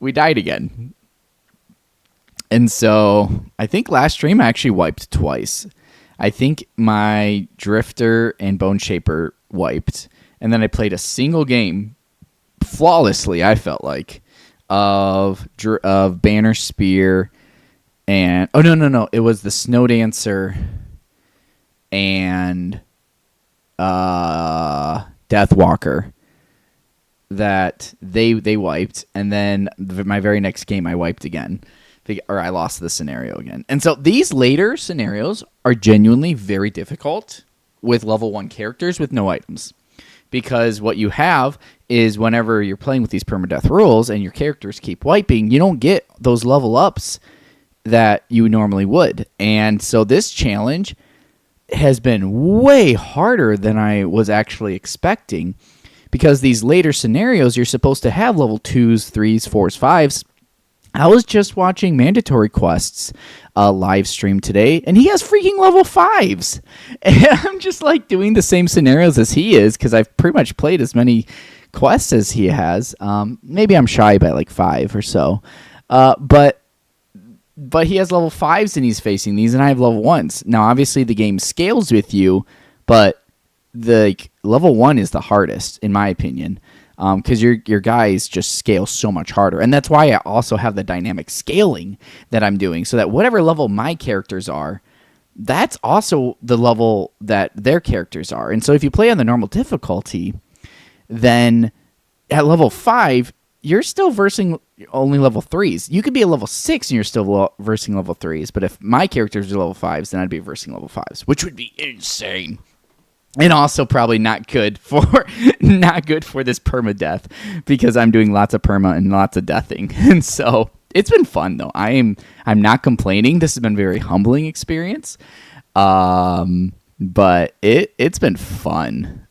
we died again. And so I think last stream I actually wiped twice. I think my Drifter and Bone Shaper wiped. And then I played a single game flawlessly, I felt like, of Banner Spear and... Oh, no. It was the Snow Dancer and Deathwalker that they wiped. And then my very next game I wiped again. Or I lost the scenario again. And so these later scenarios are genuinely very difficult with level 1 characters with no items. Because what you have is whenever you're playing with these permadeath rules and your characters keep wiping, you don't get those level ups that you normally would. And so this challenge has been way harder than I was actually expecting. Because these later scenarios, you're supposed to have level 2s, 3s, 4s, 5s. I was just watching Mandatory Quest's live stream today, and he has freaking level 5s. And I'm just like doing the same scenarios as he is, because I've pretty much played as many quests as he has. Maybe I'm shy by like 5 or so. But he has level 5s and he's facing these, and I have level 1s. Now, obviously, the game scales with you, but the level 1 is the hardest, in my opinion. Because your guys just scale so much harder. And that's why I also have the dynamic scaling that I'm doing. So that whatever level my characters are, that's also the level that their characters are. And so if you play on the normal difficulty, then at level 5, you're still versing only level 3s. You could be a level 6 and you're still versing level 3s. But if my characters are level 5s, then I'd be versing level 5s, which would be insane. And also probably not good for this permadeath, because I'm doing lots of perma and lots of deathing. And so it's been fun though. I'm not complaining. This has been a very humbling experience. But it's been fun.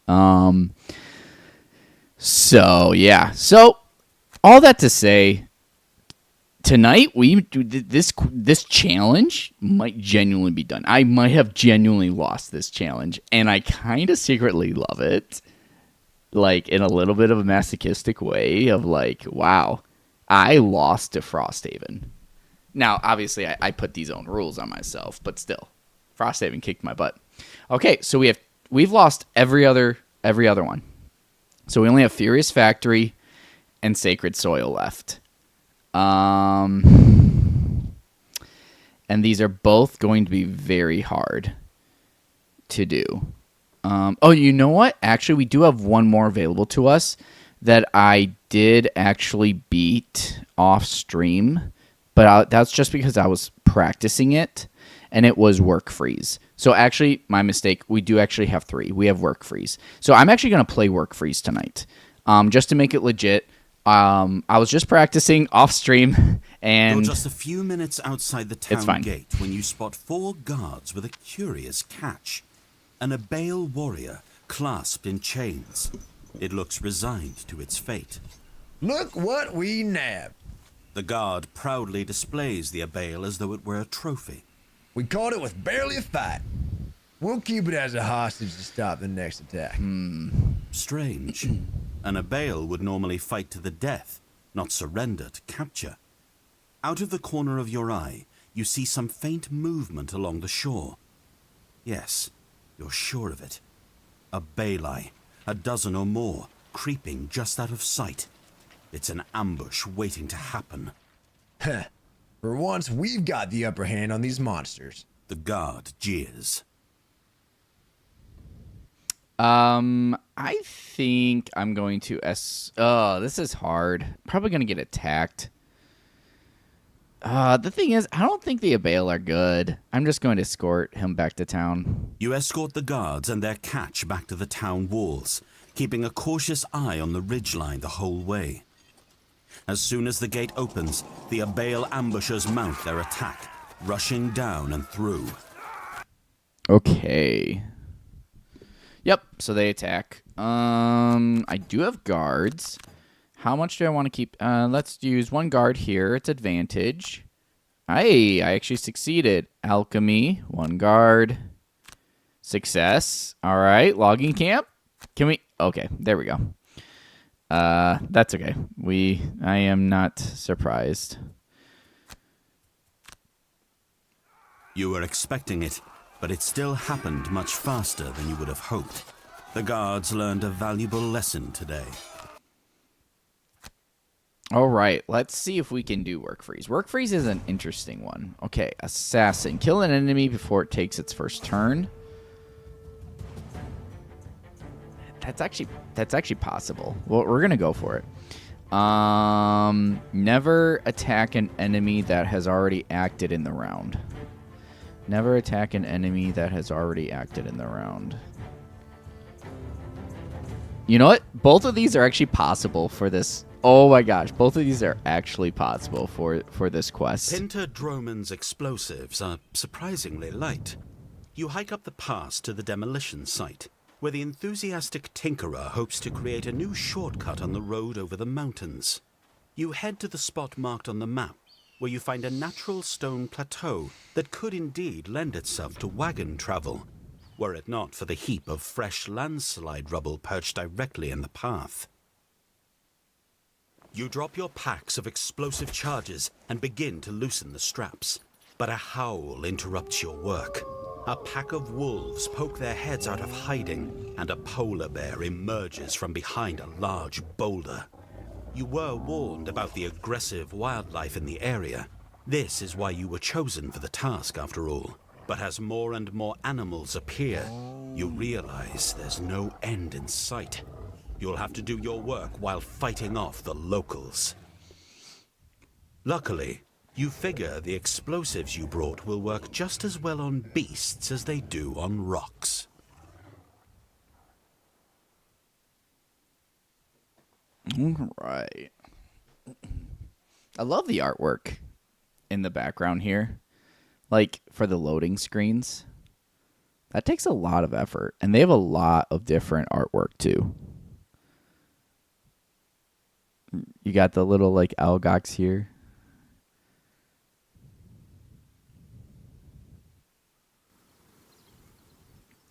So yeah. So all that to say, tonight we do this challenge might genuinely be done. I might have genuinely lost this challenge, and I kind of secretly love it, like in a little bit of a masochistic way of like, wow, I lost to Frosthaven. Now, obviously, I put these own rules on myself, but still, Frosthaven kicked my butt. Okay, so we've lost every other one. So we only have Furious Factory and Sacred Soil left. And these are both going to be very hard to do. Oh, you know what? Actually, we do have one more available to us that I did actually beat off stream, but that's just because I was practicing it, and it was Work Freeze. So actually, my mistake, we do actually have 3. We have Work Freeze. So I'm actually going to play Work Freeze tonight, just to make it legit. I was just practicing off stream, and you're just a few minutes outside the town gate when you spot 4 guards with a curious catch. An Abale warrior clasped in chains. It looks resigned to its fate. Look what we nabbed. The guard proudly displays the Abale as though it were a trophy. We caught it with barely a fight. We'll keep it as a hostage to stop the next attack. Strange. An Abale would normally fight to the death, not surrender to capture. Out of the corner of your eye, you see some faint movement along the shore. Yes, you're sure of it. A Baelai, a dozen or more, creeping just out of sight. It's an ambush waiting to happen. Heh. For once, we've got the upper hand on these monsters. The guard jeers. I think I'm going to oh, this is hard. Probably going to get attacked. The thing is, I don't think the Abale are good. I'm just going to escort him back to town. You escort the guards and their catch back to the town walls, keeping a cautious eye on the ridgeline the whole way. As soon as the gate opens, the Abale ambushers mount their attack, rushing down and through. Okay. Yep, so they attack. I do have guards. How much do I want to keep? Let's use one guard here. It's advantage. I actually succeeded. Alchemy, one guard. Success. All right, logging camp. Can we? Okay, there we go. That's okay. I am not surprised. You were expecting it, but it still happened much faster than you would have hoped. The guards learned a valuable lesson today. All right, let's see if we can do work freeze. Work freeze is an interesting one. Okay, assassin. Kill an enemy before it takes its first turn. That's actually possible. Well, we're gonna go for it. Never attack an enemy that has already acted in the round. Never attack an enemy that has already acted in the round. You know what? Both of these are actually possible for this. Oh my gosh, both of these are actually possible for this quest. Pinter Droman's explosives are surprisingly light. You hike up the pass to the demolition site, where the enthusiastic tinkerer hopes to create a new shortcut on the road over the mountains. You head to the spot marked on the map, where you find a natural stone plateau that could indeed lend itself to wagon travel, were it not for the heap of fresh landslide rubble perched directly in the path. You drop your packs of explosive charges and begin to loosen the straps, but a howl interrupts your work. A pack of wolves poke their heads out of hiding, and a polar bear emerges from behind a large boulder. You were warned about the aggressive wildlife in the area. This is why you were chosen for the task, after all. But as more and more animals appear, you realize there's no end in sight. You'll have to do your work while fighting off the locals. Luckily, you figure the explosives you brought will work just as well on beasts as they do on rocks. All right. I love the artwork in the background here. Like, for the loading screens. That takes a lot of effort. And they have a lot of different artwork, too. You got the little, like, algox here.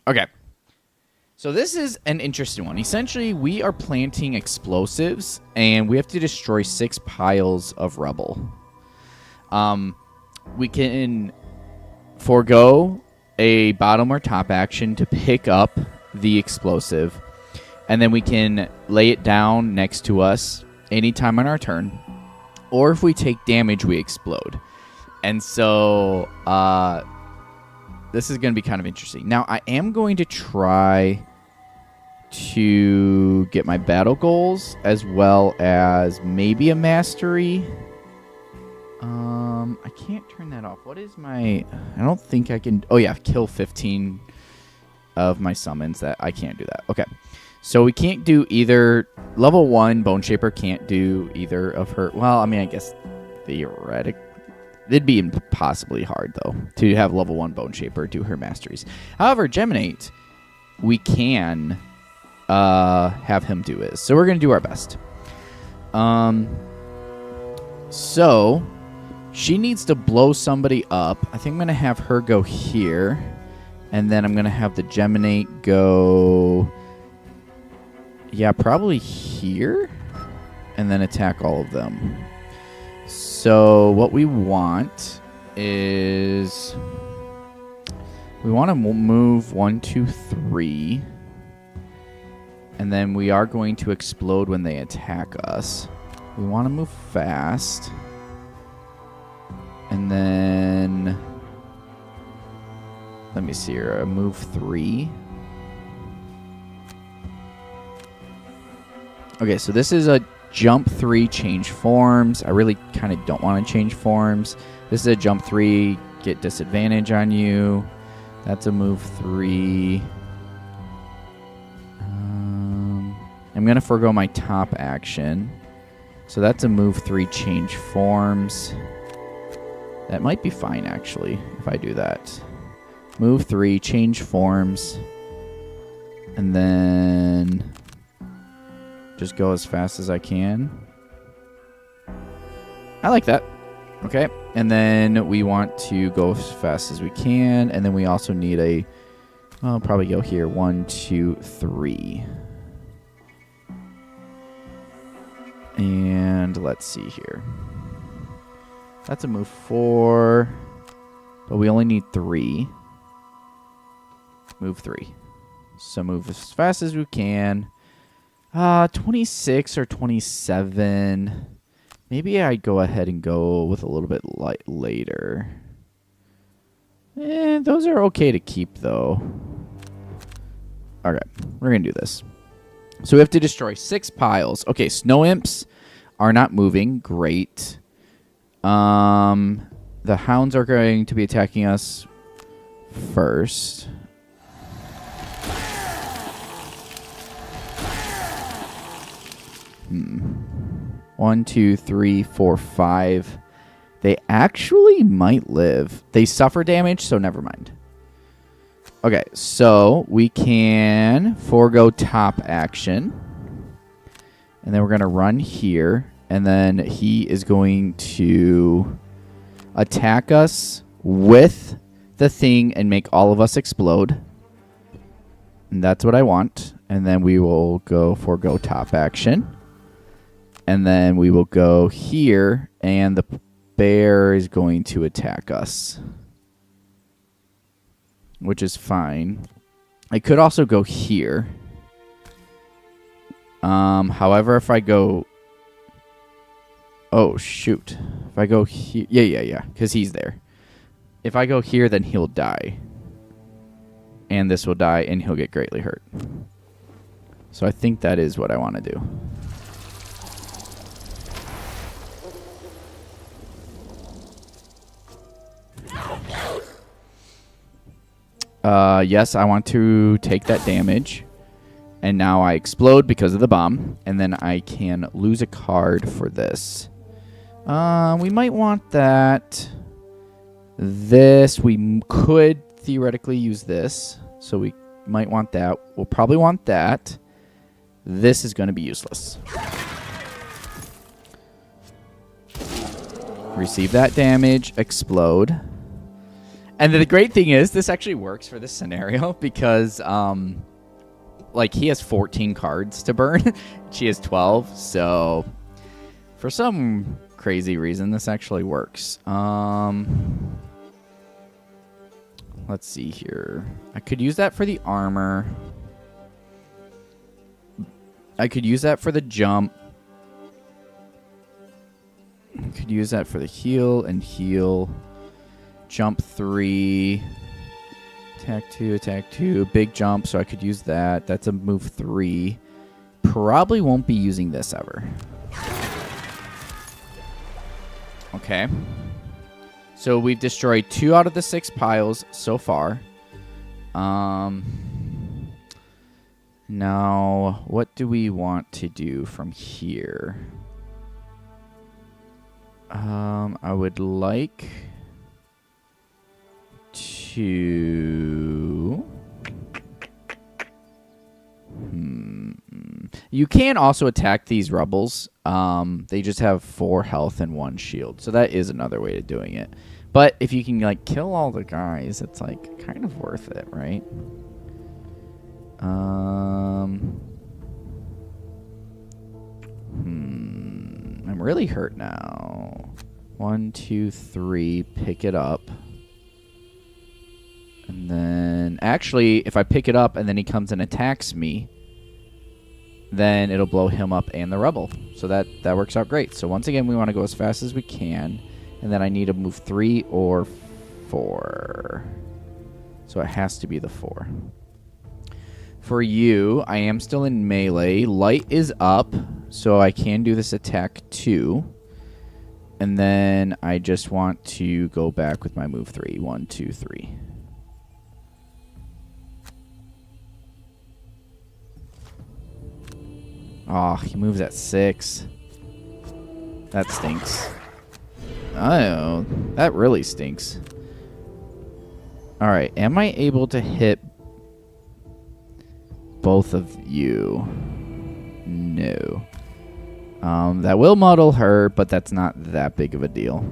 Okay. So this is an interesting one. Essentially, we are planting explosives, and we have to destroy 6 piles of rubble. We can forego a bottom or top action to pick up the explosive, and then we can lay it down next to us anytime on our turn. Or if we take damage, we explode. And so this is going to be kind of interesting. Now, I am going to try to get my battle goals as well as maybe a mastery. I can't turn that off. What is my... I don't think I can... Oh, yeah, kill 15 of my summons. That I can't do that. Okay. So we can't do either... Level 1, Bone Shaper can't do either of her... Well, I mean, I guess theoretically... It'd be impossibly hard, though, to have level 1 Bone Shaper do her masteries. However, Geminate, we can have him do his. So we're going to do our best. So she needs to blow somebody up. I think I'm going to have her go here. And then I'm going to have the Geminate go... Yeah, probably here. And then attack all of them. So what we want is... We want to move 1, 2, 3. And then we are going to explode when they attack us. We want to move fast. And then... Let me see here. Move 3. Okay, so this is a jump 3, change forms. I really kind of don't want to change forms. This is a jump 3, get disadvantage on you. That's a move 3. I'm going to forego my top action. So that's a move 3, change forms. That might be fine, actually, if I do that. Move 3, change forms. And then just go as fast as I can. I like that. Okay. And then we want to go as fast as we can. And then we also need a... I'll probably go here. 1, 2, 3. And let's see here. That's a move 4. But we only need 3. Move 3. So move as fast as we can. 26 or 27. Maybe I'd go ahead and go with a little bit later. Those are okay to keep, though. Okay, we're going to do this. So we have to destroy 6 piles. Okay, snow imps are not moving. Great. The hounds are going to be attacking us first. One, 2, 3, 4, 5. They actually might live. They suffer damage, so never mind. Okay, so we can forego top action. And then we're going to run here. And then he is going to attack us with the thing and make all of us explode. And that's what I want. And then we will go forego top action. And then we will go here, and the bear is going to attack us, which is fine. I could also go here. However, if I go... Oh, shoot. If I go here... Yeah, because he's there. If I go here, then he'll die. And this will die, and he'll get greatly hurt. So I think that is what I want to do. Yes, I want to take that damage. And now I explode because of the bomb. And then I can lose a card for this. We might want that. This, we could theoretically use this. So we might want that. We'll probably want that. This is going to be useless. Receive that damage. Explode. And the great thing is, this actually works for this scenario because, like, he has 14 cards to burn. She has 12. So, for some crazy reason, this actually works. Let's see here. I could use that for the armor. I could use that for the jump. I could use that for the heal and heal. Jump 3. Attack 2, attack 2. Big jump, so I could use that. That's a move 3. Probably won't be using this ever. Okay. So we've destroyed 2 out of the 6 piles so far. Now, what do we want to do from here? I would like to... You can also attack these rebels. They just have 4 health and 1 shield. So that is another way of doing it. But if you can, like, kill all the guys, it's, like, kind of worth it, right? I'm really hurt now. 1, 2, 3. Pick it up. And then... Actually, if I pick it up and then he comes and attacks me, then it'll blow him up and the rebel. So that works out great. So once again, we want to go as fast as we can. And then I need to move 3 or 4. So it has to be the 4. For you, I am still in melee. Light is up, so I can do this attack 2. And then I just want to go back with my move 3. 1, 2, 3. Oh, he moves at 6. That stinks. Oh, that really stinks. Alright, am I able to hit both of you? No. That will muddle her, but that's not that big of a deal.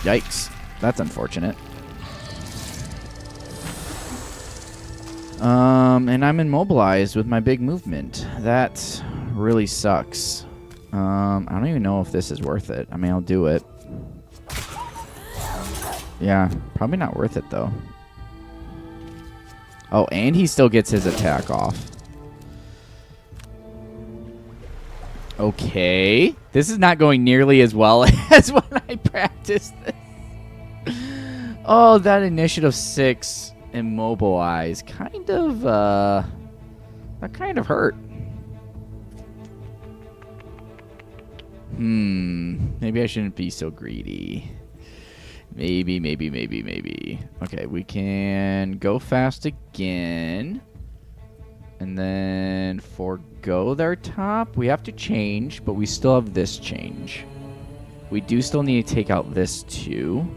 Yikes. That's unfortunate. And I'm immobilized with my big movement. That really sucks. I don't even know if this is worth it. I mean, I'll do it. Yeah, probably not worth it, though. Oh, and he still gets his attack off. Okay. This is not going nearly as well as when I practiced this. Oh, that initiative 6 immobilize kind of, that kind of hurt. Maybe I shouldn't be so greedy. Maybe. Okay, we can go fast again. And then forgo their top. We have to change, but we still have this change. We do still need to take out this too.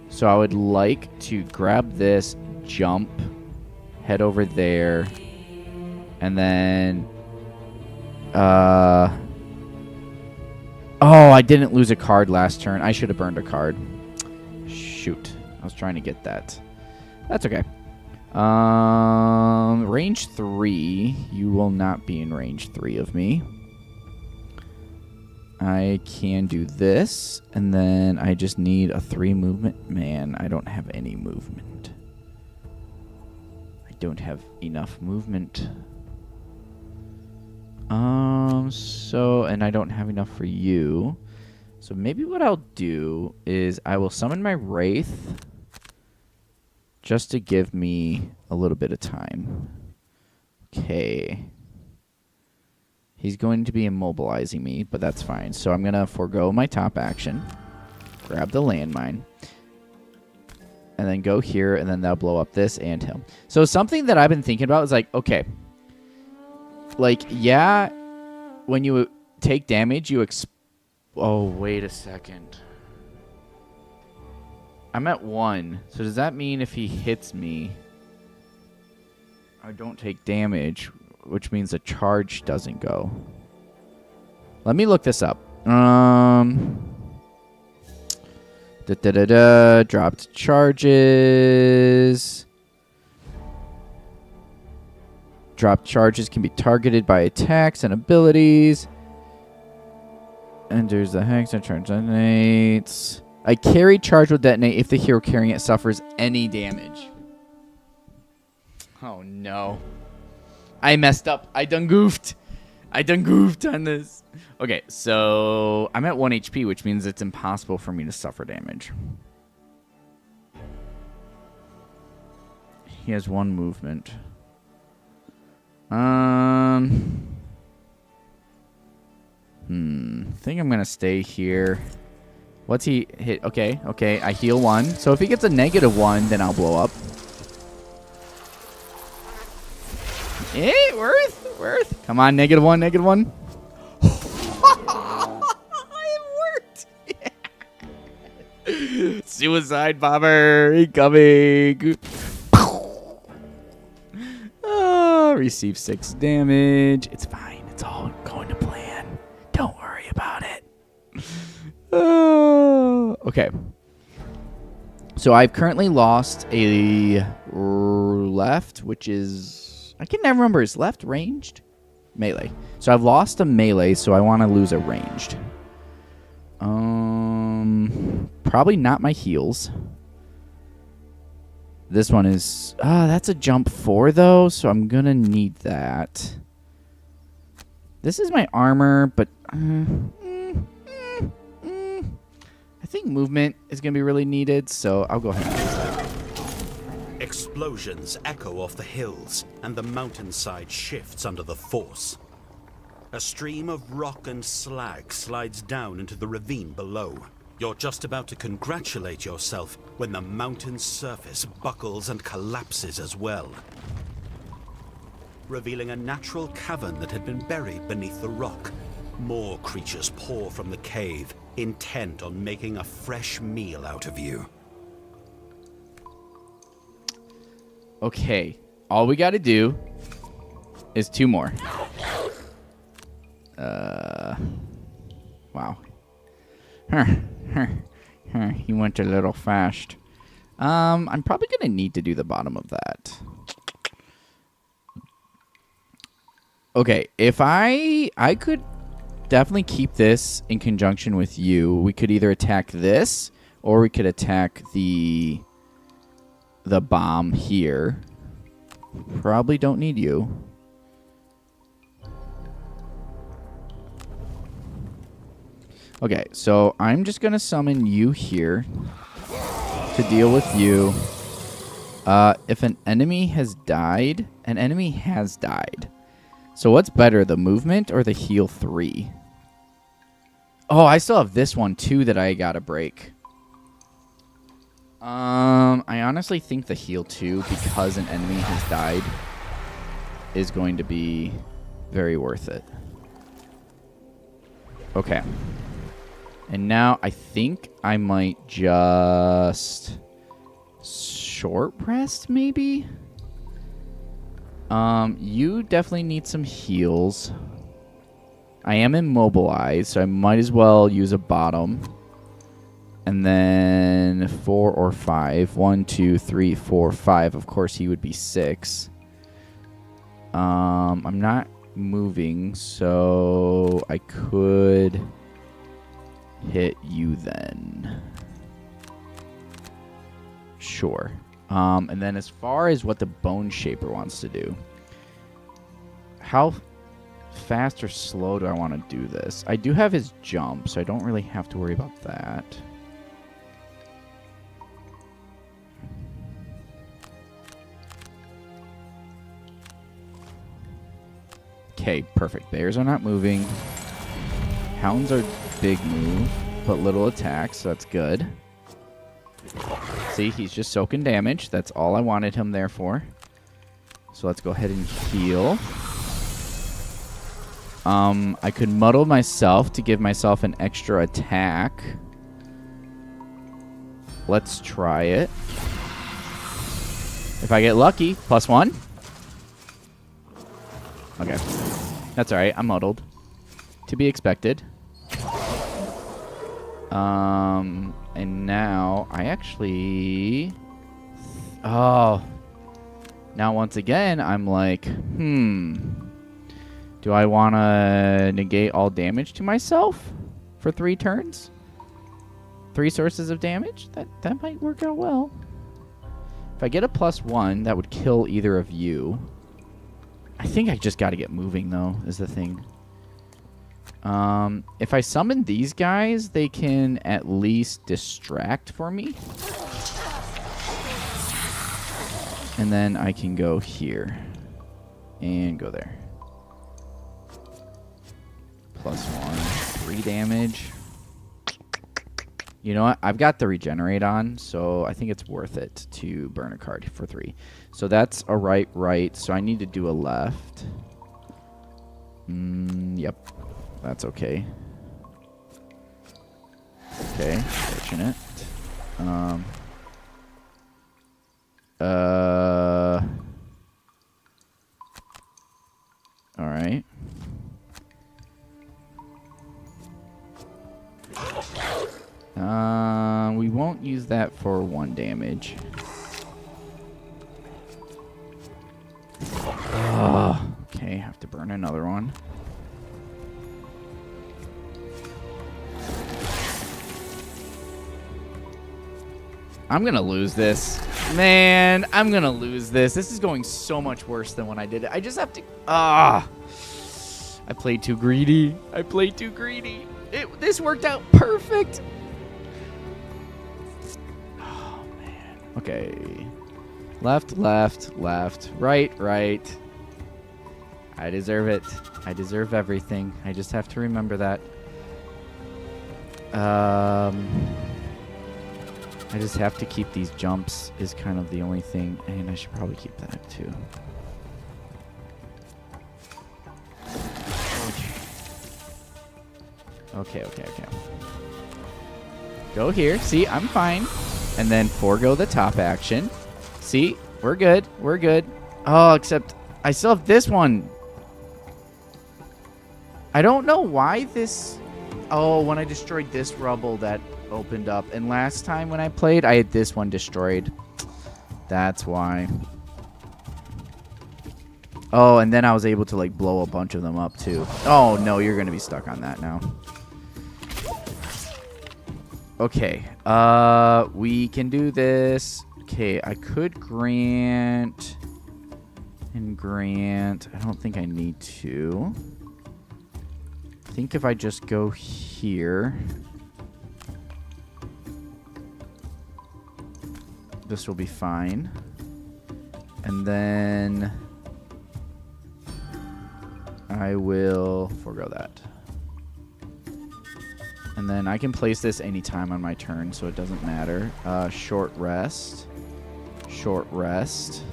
So I would like to grab this, jump, head over there, and then... Oh, I didn't lose a card last turn. I should have burned a card. Shoot. I was trying to get that. That's okay. Range 3. You will not be in range 3 of me. I can do this, and then I just need a 3 movement. Man, I don't have any movement. I don't have enough movement. And I don't have enough for you. So maybe what I'll do is I will summon my Wraith just to give me a little bit of time. Okay. He's going to be immobilizing me, but that's fine. So I'm going to forego my top action, grab the landmine, and then go here, and then that'll blow up this and him. So something that I've been thinking about is like, okay, like, yeah, when you take damage, you oh, wait a second. I'm at 1. So does that mean if he hits me, I don't take damage, which means the charge doesn't go? Let me look this up. Dropped charges. Dropped charges can be targeted by attacks and abilities. Enters the hex and charge detonates. A carry charge will detonate if the hero carrying it suffers any damage. Oh no. I messed up. I done goofed on this. Okay, so I'm at 1 HP, which means it's impossible for me to suffer damage. He has 1 movement. I think I'm gonna stay here. What's he hit? Okay, I heal 1. So if he gets a -1, then I'll blow up. Worth. Come on, -1. It worked. Suicide bomber incoming. Receive 6 damage. It's fine. It's all going to plan. Don't worry about it. Okay. So I've currently lost a left, which is... I can never remember. Is left ranged? Melee. So I've lost a melee, so I want to lose a ranged. Probably not my heals. This one is... that's a jump 4, though, so I'm going to need that. This is my armor, but... I think movement is going to be really needed, so I'll go ahead and use that. Explosions echo off the hills, and the mountainside shifts under the force. A stream of rock and slag slides down into the ravine below. You're just about to congratulate yourself when the mountain's surface buckles and collapses as well, revealing a natural cavern that had been buried beneath the rock. More creatures pour from the cave, intent on making a fresh meal out of you. Okay, all we got to do is 2 more. Wow. He went a little fast. I'm probably going to need to do the bottom of that. Okay, if I could definitely keep this in conjunction with you. We could either attack this or we could attack the bomb here. Probably don't need you. Okay, so I'm just going to summon you here to deal with you. If an enemy has died, an enemy has died. So what's better, the movement or the heal 3? Oh, I still have this one too that I gotta break. I honestly think the heal 2, because an enemy has died, is going to be very worth it. Okay. And now I think I might just short rest, maybe? You definitely need some heals. I am immobilized, so I might as well use a bottom. And then 4 or 5. 1, 2, 3, 4, 5. Of course, he would be 6. I'm not moving, so I could hit you then. Sure. And then as far as what the Bone Shaper wants to do, how fast or slow do I want to do this? I do have his jump, so I don't really have to worry about that. Okay, perfect. Bears are not moving. Hounds are big move, but little attack, so that's good. See, he's just soaking damage. That's all I wanted him there for. So let's go ahead and heal. I could muddle myself to give myself an extra attack. Let's try it. If I get lucky, +1. Okay. That's alright. I'm muddled. To be expected. And now I actually... Oh. Now once again, I'm like, do I want to negate all damage to myself for 3 turns? 3 sources of damage? That might work out well. If I get a +1, that would kill either of you. I think I just got to get moving, though, is the thing. If I summon these guys, they can at least distract for me. And then I can go here. And go there. +1. 3 damage. You know what? I've got the regenerate on, so I think it's worth it to burn a card for 3. So that's a right, so I need to do a left. Yep. That's okay. Okay, fortunate. Alright. We won't use that for 1 damage. Okay, have to burn another one. I'm gonna lose this. Man, I'm gonna lose this. This is going so much worse than when I did it. I just have to... I played too greedy. This worked out perfect. Oh, man. Okay. Left, right. I deserve it. I deserve everything. I just have to remember that. I just have to keep these jumps is kind of the only thing, and I should probably keep that too. Okay. Go here. See, I'm fine. And then forego the top action. See, we're good. Oh, except I still have this one. I don't know why this... Oh, when I destroyed this rubble, that opened up. And last time when I played, I had this one destroyed. That's why. Oh, and then I was able to like blow a bunch of them up too. Oh no, you're gonna be stuck on that now. Okay, we can do this. Okay, I could grant and grant. I don't think I need to. I think if I just go here, this will be fine. And then I will forego that. And then I can place this anytime on my turn, so it doesn't matter. Short rest. Short rest.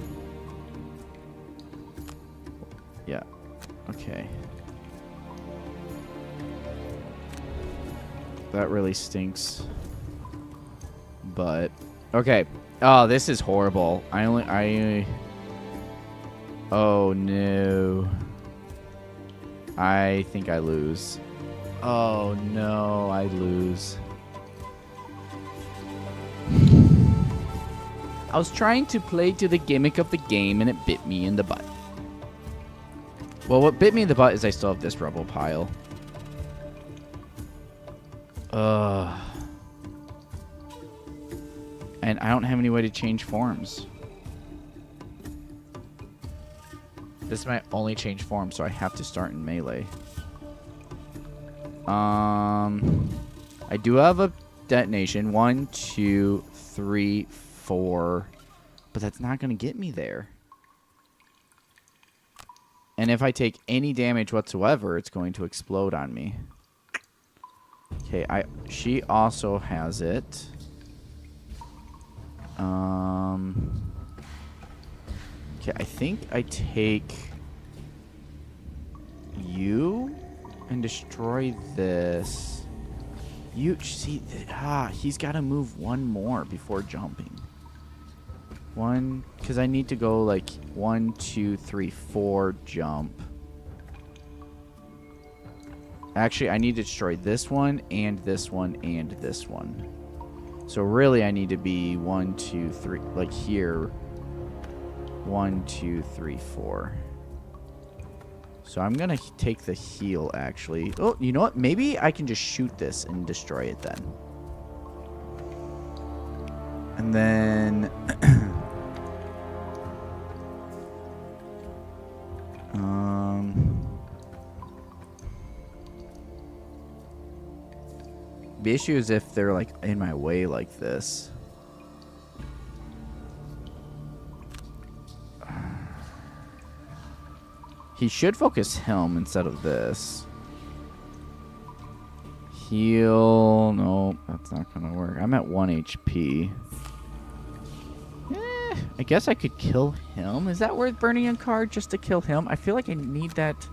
Yeah. Okay. That really stinks. But okay. Oh, this is horrible. Oh no. I think I lose. Oh no, I lose. I was trying to play to the gimmick of the game and it bit me in the butt. Well, what bit me in the butt is I still have this rubble pile. And I don't have any way to change forms. This is my only change form, so I have to start in melee. I do have a detonation. 1, 2, 3, 4. But that's not going to get me there. And if I take any damage whatsoever, it's going to explode on me. Okay, she also has it. Okay, I think I take you and destroy this. You see, he's got to move one more before jumping. One, because I need to go like 1, 2, 3, 4 jump. Actually, I need to destroy this one and this one and this one. So really, I need to be 1, 2, 3, like here. 1, 2, 3, 4. So I'm gonna take the heal, actually. Oh, you know what? Maybe I can just shoot this and destroy it then. And then... the issue is if they're like in my way like this. He should focus him instead of this. Heal. No, that's not going to work. I'm at 1 HP. I guess I could kill him. Is that worth burning a card just to kill him? I feel like I need that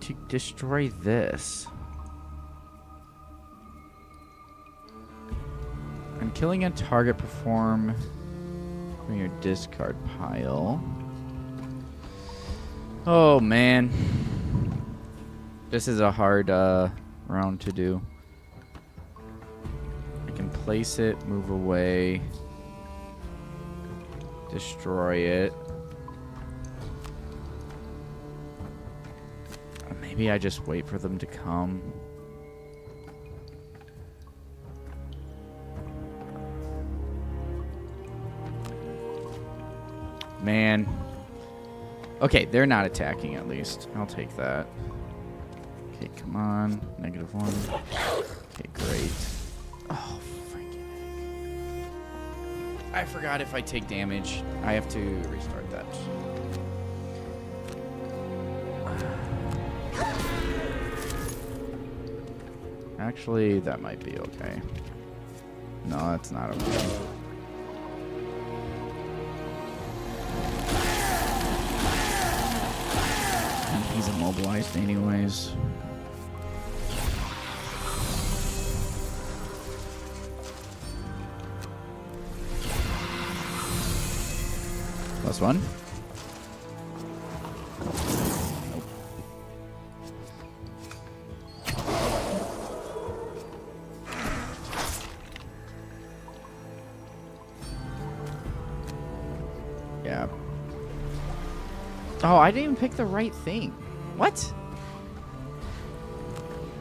to destroy this. I'm killing a target. Perform from your discard pile. Oh, man. This is a hard round to do. I can place it, move away, destroy it. Maybe I just wait for them to come. Man. Okay, they're not attacking at least. I'll take that. Okay, come on. -1. Okay, great. Oh, freaking heck. I forgot if I take damage, I have to restart that. Actually, that might be okay. No, that's not okay. He's immobilized anyways. +1. Nope. Yeah. Oh, I didn't even pick the right thing. What?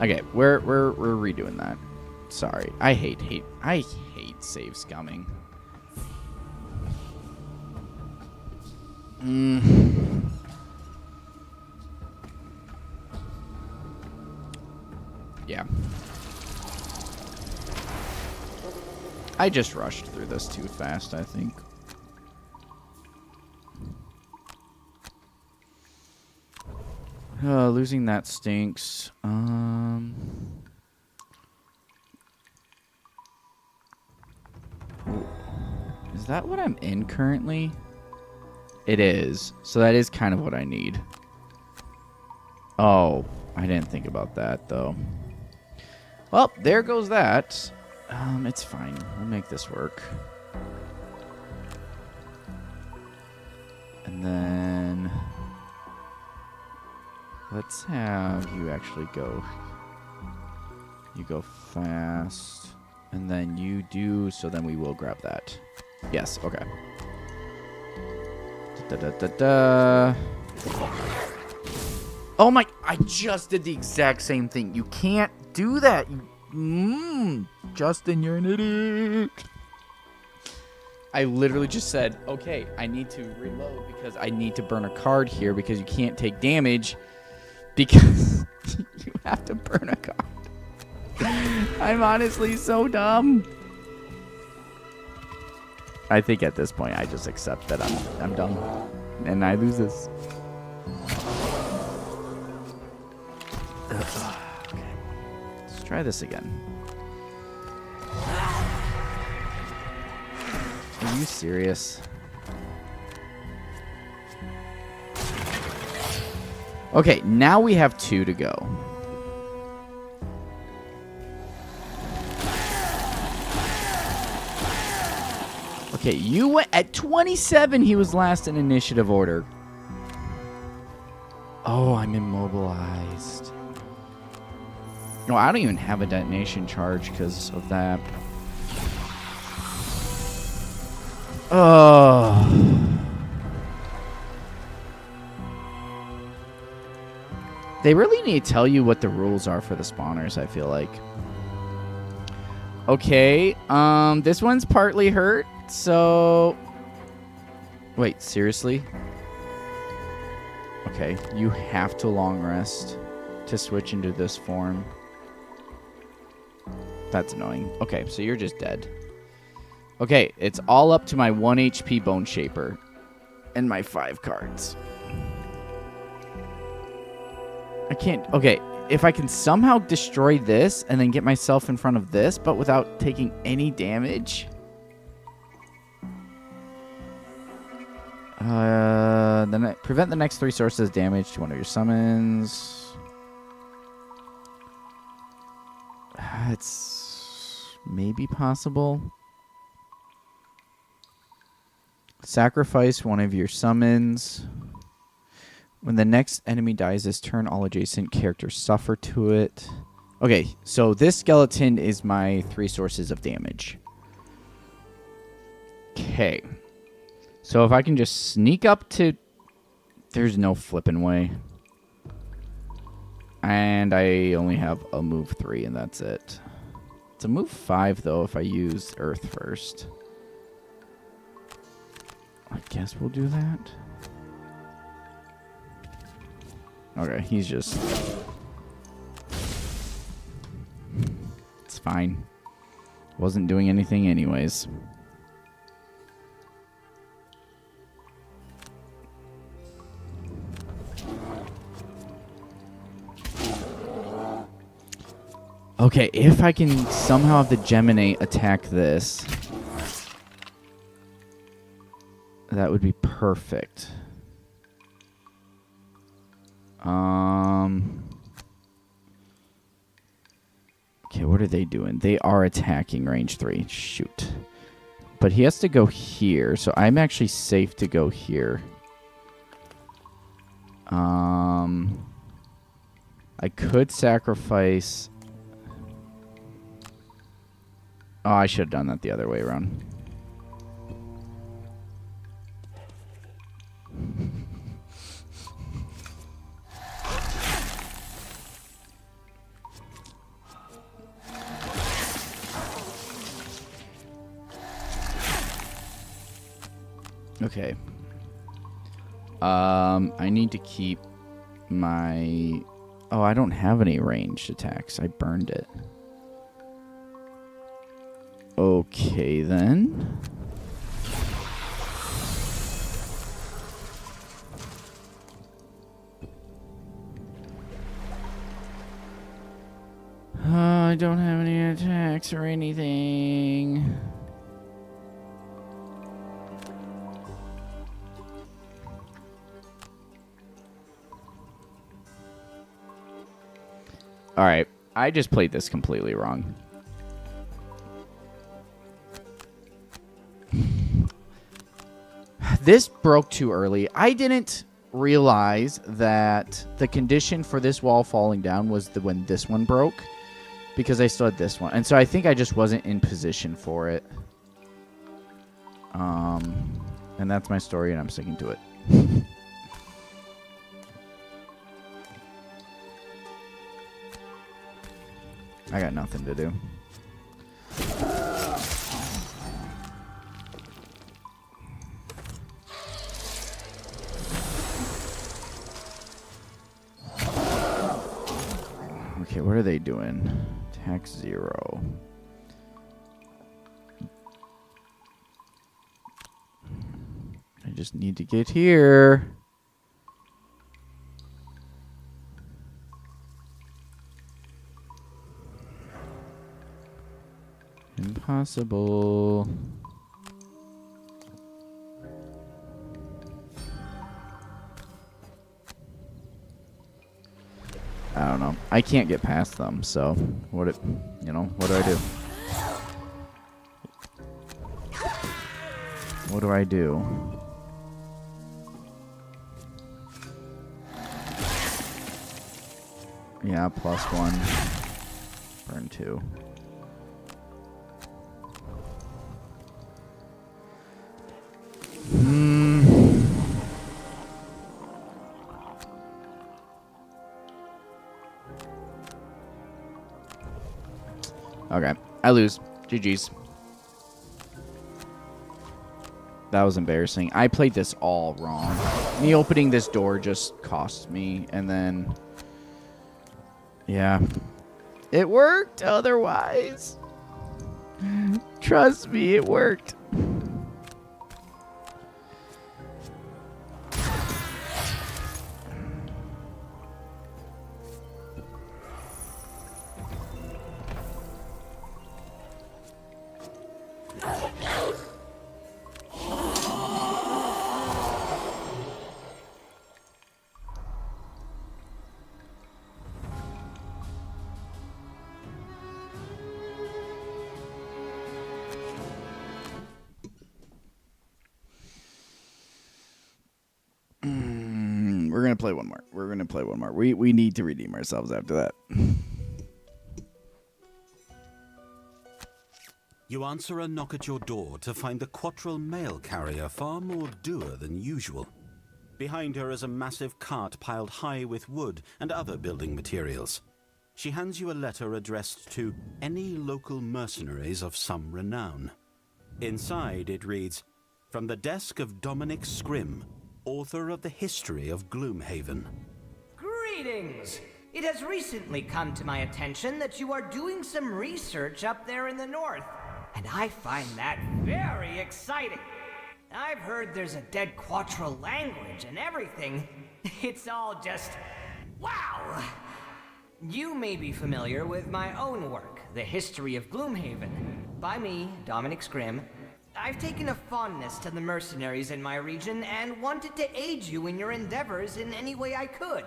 Okay, we're redoing that. Sorry. I hate save scumming. Yeah. I just rushed through this too fast, I think. Losing that stinks. Is that what I'm in currently? It is. So that is kind of what I need. Oh, I didn't think about that, though. Well, there goes that. It's fine. We'll make this work. And then... let's have you actually go. You go fast. And then you do, so then we will grab that. Yes, okay. Da-da-da-da. Oh my, I just did the exact same thing. You can't do that. Justin, you're an idiot. I literally just said, okay, I need to reload because I need to burn a card here because you can't take damage because you have to burn a card. I'm honestly so dumb. I think at this point I just accept that I'm dumb and I lose this. Okay. Let's try this again. Are you serious? Okay, now we have 2 to go. Okay, you went at 27. He was last in initiative order. Oh, I'm immobilized. No, I don't even have a detonation charge because of that. Oh. They really need to tell you what the rules are for the spawners, I feel like. Okay, this one's partly hurt, so... wait, seriously? Okay, you have to long rest to switch into this form. That's annoying. Okay, so you're just dead. Okay, it's all up to my 1 HP Bone Shaper and my 5 cards. I can't... okay, if I can somehow destroy this and then get myself in front of this, but without taking any damage... then prevent the next 3 sources of damage to one of your summons. It's maybe possible. Sacrifice one of your summons. When the next enemy dies this turn, all adjacent characters suffer to it. Okay, so this skeleton is my 3 sources of damage. Okay. So if I can just sneak up to... there's no flipping way. And I only have a move 3, and that's it. It's a move 5, though, if I use Earth first. I guess we'll do that. Okay, he's just... it's fine. Wasn't doing anything anyways. Okay, if I can somehow have the Geminate attack this, that would be perfect. Okay, what are they doing? They are attacking range 3. Shoot. But he has to go here, so I'm actually safe to go here. I could sacrifice... oh, I should have done that the other way around. Okay. I need to keep my... Oh, I don't have any ranged attacks. I burned it. Okay, then. I don't have any attacks or anything. Alright, I just played this completely wrong. This broke too early. I didn't realize that the condition for this wall falling down was when this one broke, because I still had this one. And so I think I just wasn't in position for it. And that's my story, and I'm sticking to it. I got nothing to do. Okay, what are they doing? Attack 0. I just need to get here. Impossible. I don't know. I can't get past them, so what do I do? What do I do? Yeah, +1. Burn 2. Okay, I lose. GG's. That was embarrassing. I played this all wrong. Me opening this door just cost me, and then... Yeah. It worked otherwise. Trust me, it worked. We're going to play one more. We're going to play one more. We need to redeem ourselves after that. You answer a knock at your door to find the Quattril mail carrier far more dour than usual. Behind her is a massive cart piled high with wood and other building materials. She hands you a letter addressed to any local mercenaries of some renown. Inside it reads, "From the desk of Dominic Scrim, author of the history of Gloomhaven." Greetings! It has recently come to my attention that you are doing some research up there in the north, and I find that very exciting. I've heard there's a dead Quattril language and everything. It's all just... wow! You may be familiar with my own work, The History of Gloomhaven. By me, Dominic Scrim. I've taken a fondness to the mercenaries in my region and wanted to aid you in your endeavors in any way I could.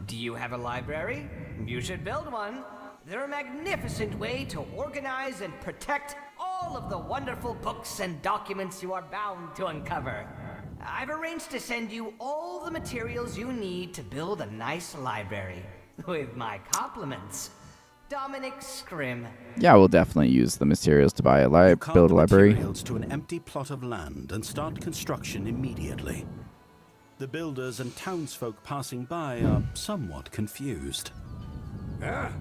Do you have a library? You should build one. They're a magnificent way to organize and protect all of the wonderful books and documents you are bound to uncover. I've arranged to send you all the materials you need to build a nice library. With my compliments, Dominic Scrim. Yeah, we'll definitely use the materials to buy a build a library. Materials to an empty plot of land and start construction immediately. The builders and townsfolk passing by are somewhat confused. Yeah,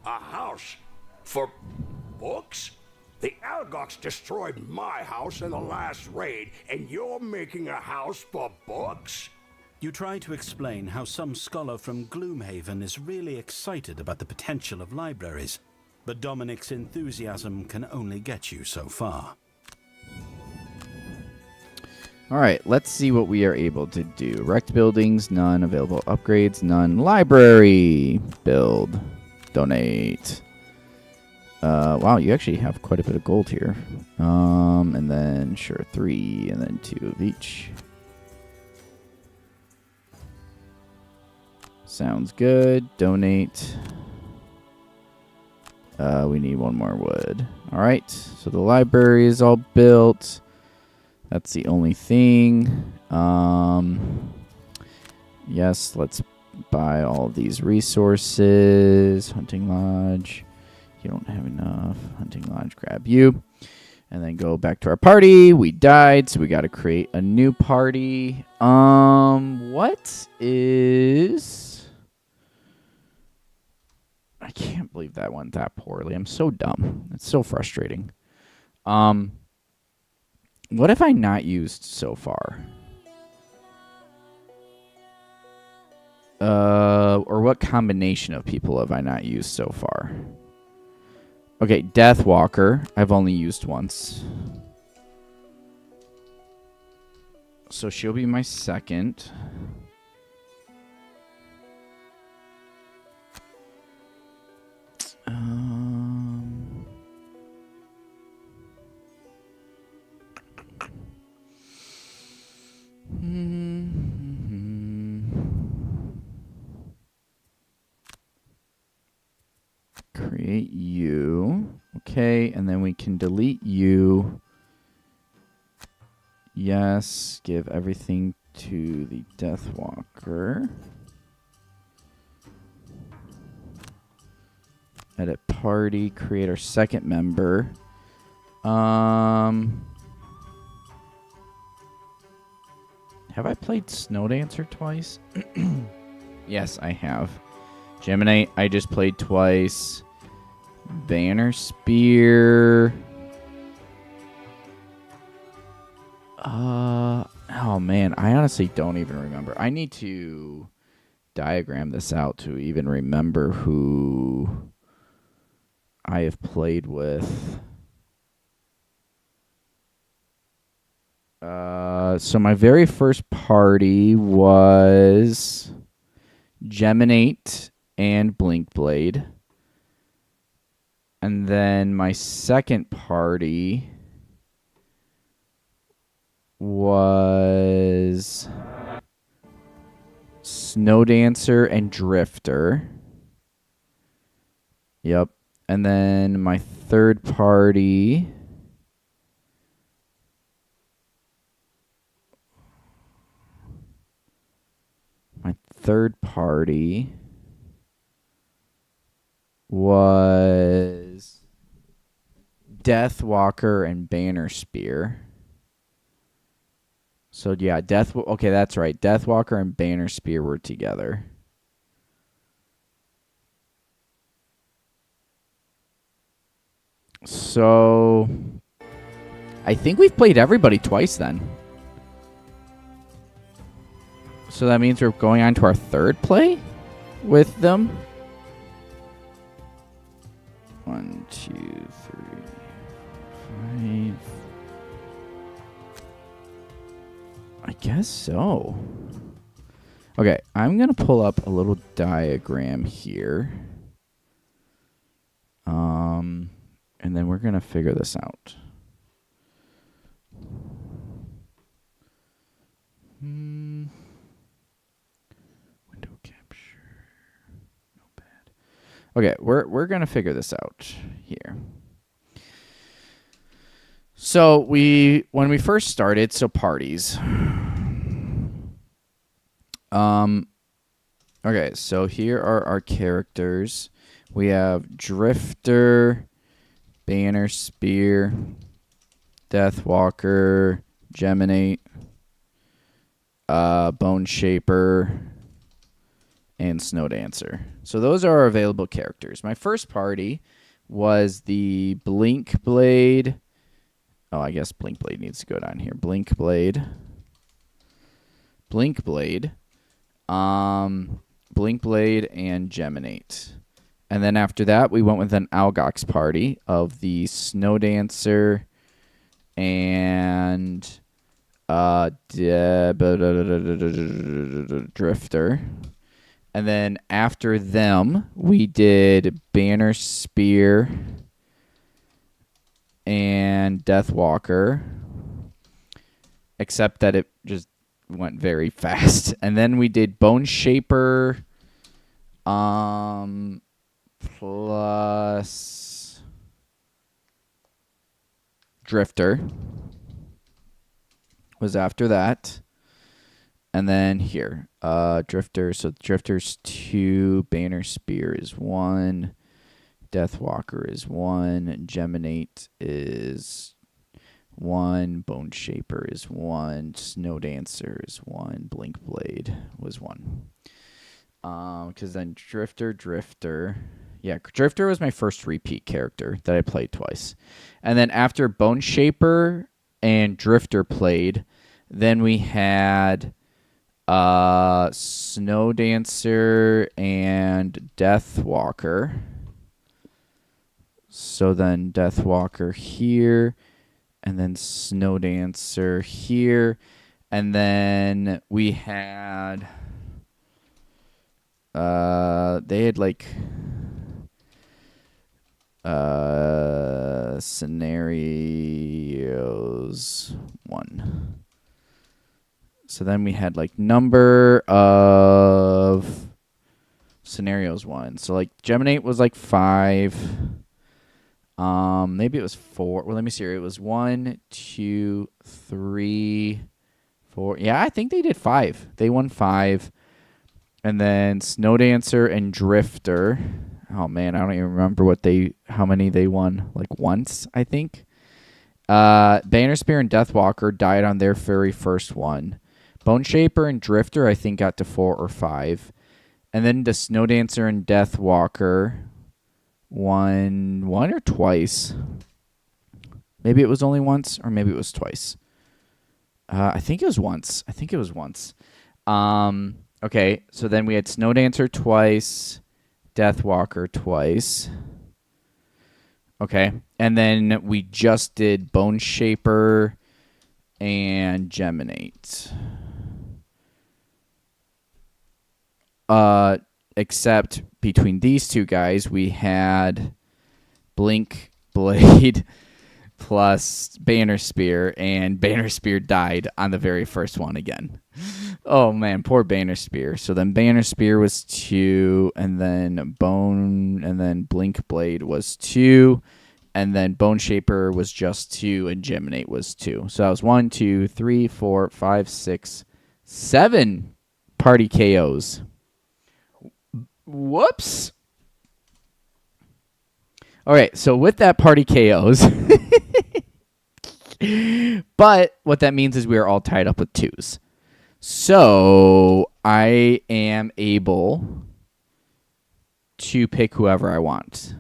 a house for books? The Algox destroyed my house in the last raid, and you're making a house for books? You try to explain how some scholar from Gloomhaven is really excited about the potential of libraries, but Dominic's enthusiasm can only get you so far. All right, let's see what we are able to do. Wrecked buildings, none. Available upgrades, none. Library, build, donate. Wow, you actually have quite a bit of gold here. And then, sure, 3, and then 2 of each. Sounds good. Donate. We need 1 more wood. All right, so the library is all built. That's the only thing. Yes, let's buy all of these resources. Hunting lodge. You don't have enough. Hunting lodge, grab you. And then go back to our party. We died, so we got to create a new party. What is... I can't believe that went that poorly. I'm so dumb. It's so frustrating. What have I not used so far? Or what combination of people have I not used so far? Okay, Deathwalker, I've only used once. So she'll be my second. Create you. Okay, and then we can delete you. Yes, give everything to the Deathwalker. Edit party, create our second member. Have I played Snowdancer twice? Yes, I have. Gemini, I just played twice. Banner Spear. Oh man, I honestly don't even remember. I need to diagram this out to even remember who I have played with. So my very first party was Geminate and Blinkblade. And then my second party was Snowdancer and Drifter. Yep. And then my third party was Deathwalker and Banner Spear. So yeah, okay, that's right. Deathwalker and Banner Spear were together. So I think we've played everybody twice then. So that means we're going on to our third play with them. 1, 2, 3, 5. I guess so. Okay, I'm going to pull up a little diagram here. And then we're going to figure this out. Window capture. No bad. Okay, we're going to figure this out here. So when we first started, so parties. Okay, so here are our characters. We have Drifter, Banner Spear, Deathwalker, Geminate, Bone Shaper, and Snowdancer. So those are our available characters. My first party was the Blink Blade. Oh, I guess Blink Blade needs to go down here. Blink Blade. Blink Blade. Blink Blade and Geminate. And then after that, we went with an Algox party of the Snow Dancer and Drifter. And then after them, we did Banner Spear and Deathwalker. Except that it just went very fast. And then we did Bone Shaper plus Drifter was after that. And then here, Drifter. So Drifter's 2, Banner Spear is 1, Deathwalker is 1, Geminate is 1, Bone Shaper is 1, Snow Dancer is 1, Blink Blade was 1. Because then Drifter. Yeah, Drifter was my first repeat character that I played twice. And then after Bone Shaper and Drifter played, then we had Snow Dancer and Deathwalker. So then Deathwalker here, and then Snow Dancer here, and then we had they had like scenarios 1. So then we had like number of scenarios 1. So like Geminate was like 5. Maybe it was 4. Well, let me see here. It was 1, 2, 3, 4. Yeah, I think they did 5. They won 5. And then Snow Dancer and Drifter. Oh man, I don't even remember how many they won. Like once, I think. Banner Spear and Deathwalker died on their very first one. Bone Shaper and Drifter, I think, got to 4 or 5. And then the Snow Dancer and Deathwalker won or twice. Maybe it was only once, or maybe it was twice. I think it was once. Okay, so then we had Snow Dancer twice, Deathwalker twice. Okay, and then we just did Bone Shaper and Geminate. Except between these two guys, we had Blink Blade plus Banner Spear, and Banner Spear died on the very first one again. Oh man, poor Banner Spear. So then Banner Spear was 2, and then Blink Blade was 2, and then Bone Shaper was just 2, and Geminate was 2. So that was 1, 2, 3, 4, 5, 6, 7 party KOs. Whoops. All right, so with that party KOs, but what that means is we are all tied up with 2s. So I am able to pick whoever I want.